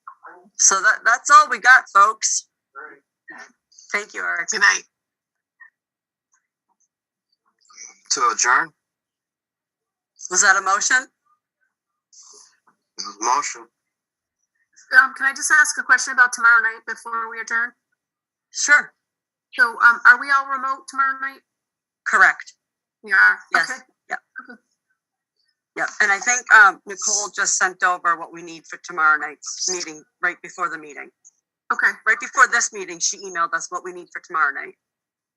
So that's all we got, folks. All right. Thank you, Eric. Good night. To adjourn? Was that a motion? It was motion. Can I just ask a question about tomorrow night before we adjourn? Sure. So, are we all remote tomorrow night? Correct. We are. Yes. Okay. Yep. Yep. And I think Nicole just sent over what we need for tomorrow night's meeting right before the meeting. Okay. Right before this meeting, she emailed us what we need for tomorrow night.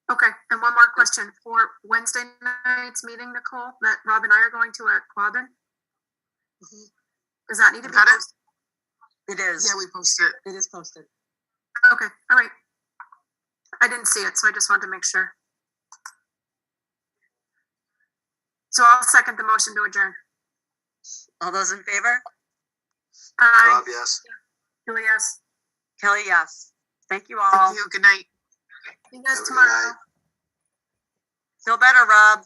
Okay. And one more question for Wednesday night's meeting, Nicole, that Rob and I are going to at Quabbin. Does that need to be posted? It is. Yeah, we posted it. It is posted. Okay. All right. I didn't see it, so I just wanted to make sure. So I'll second the motion to adjourn. All those in favor? Aye. Rob, yes. Julie, yes. Kelly, yes. Thank you all. Thank you. Good night. See you guys Have a good tomorrow. night. Feel better, Rob.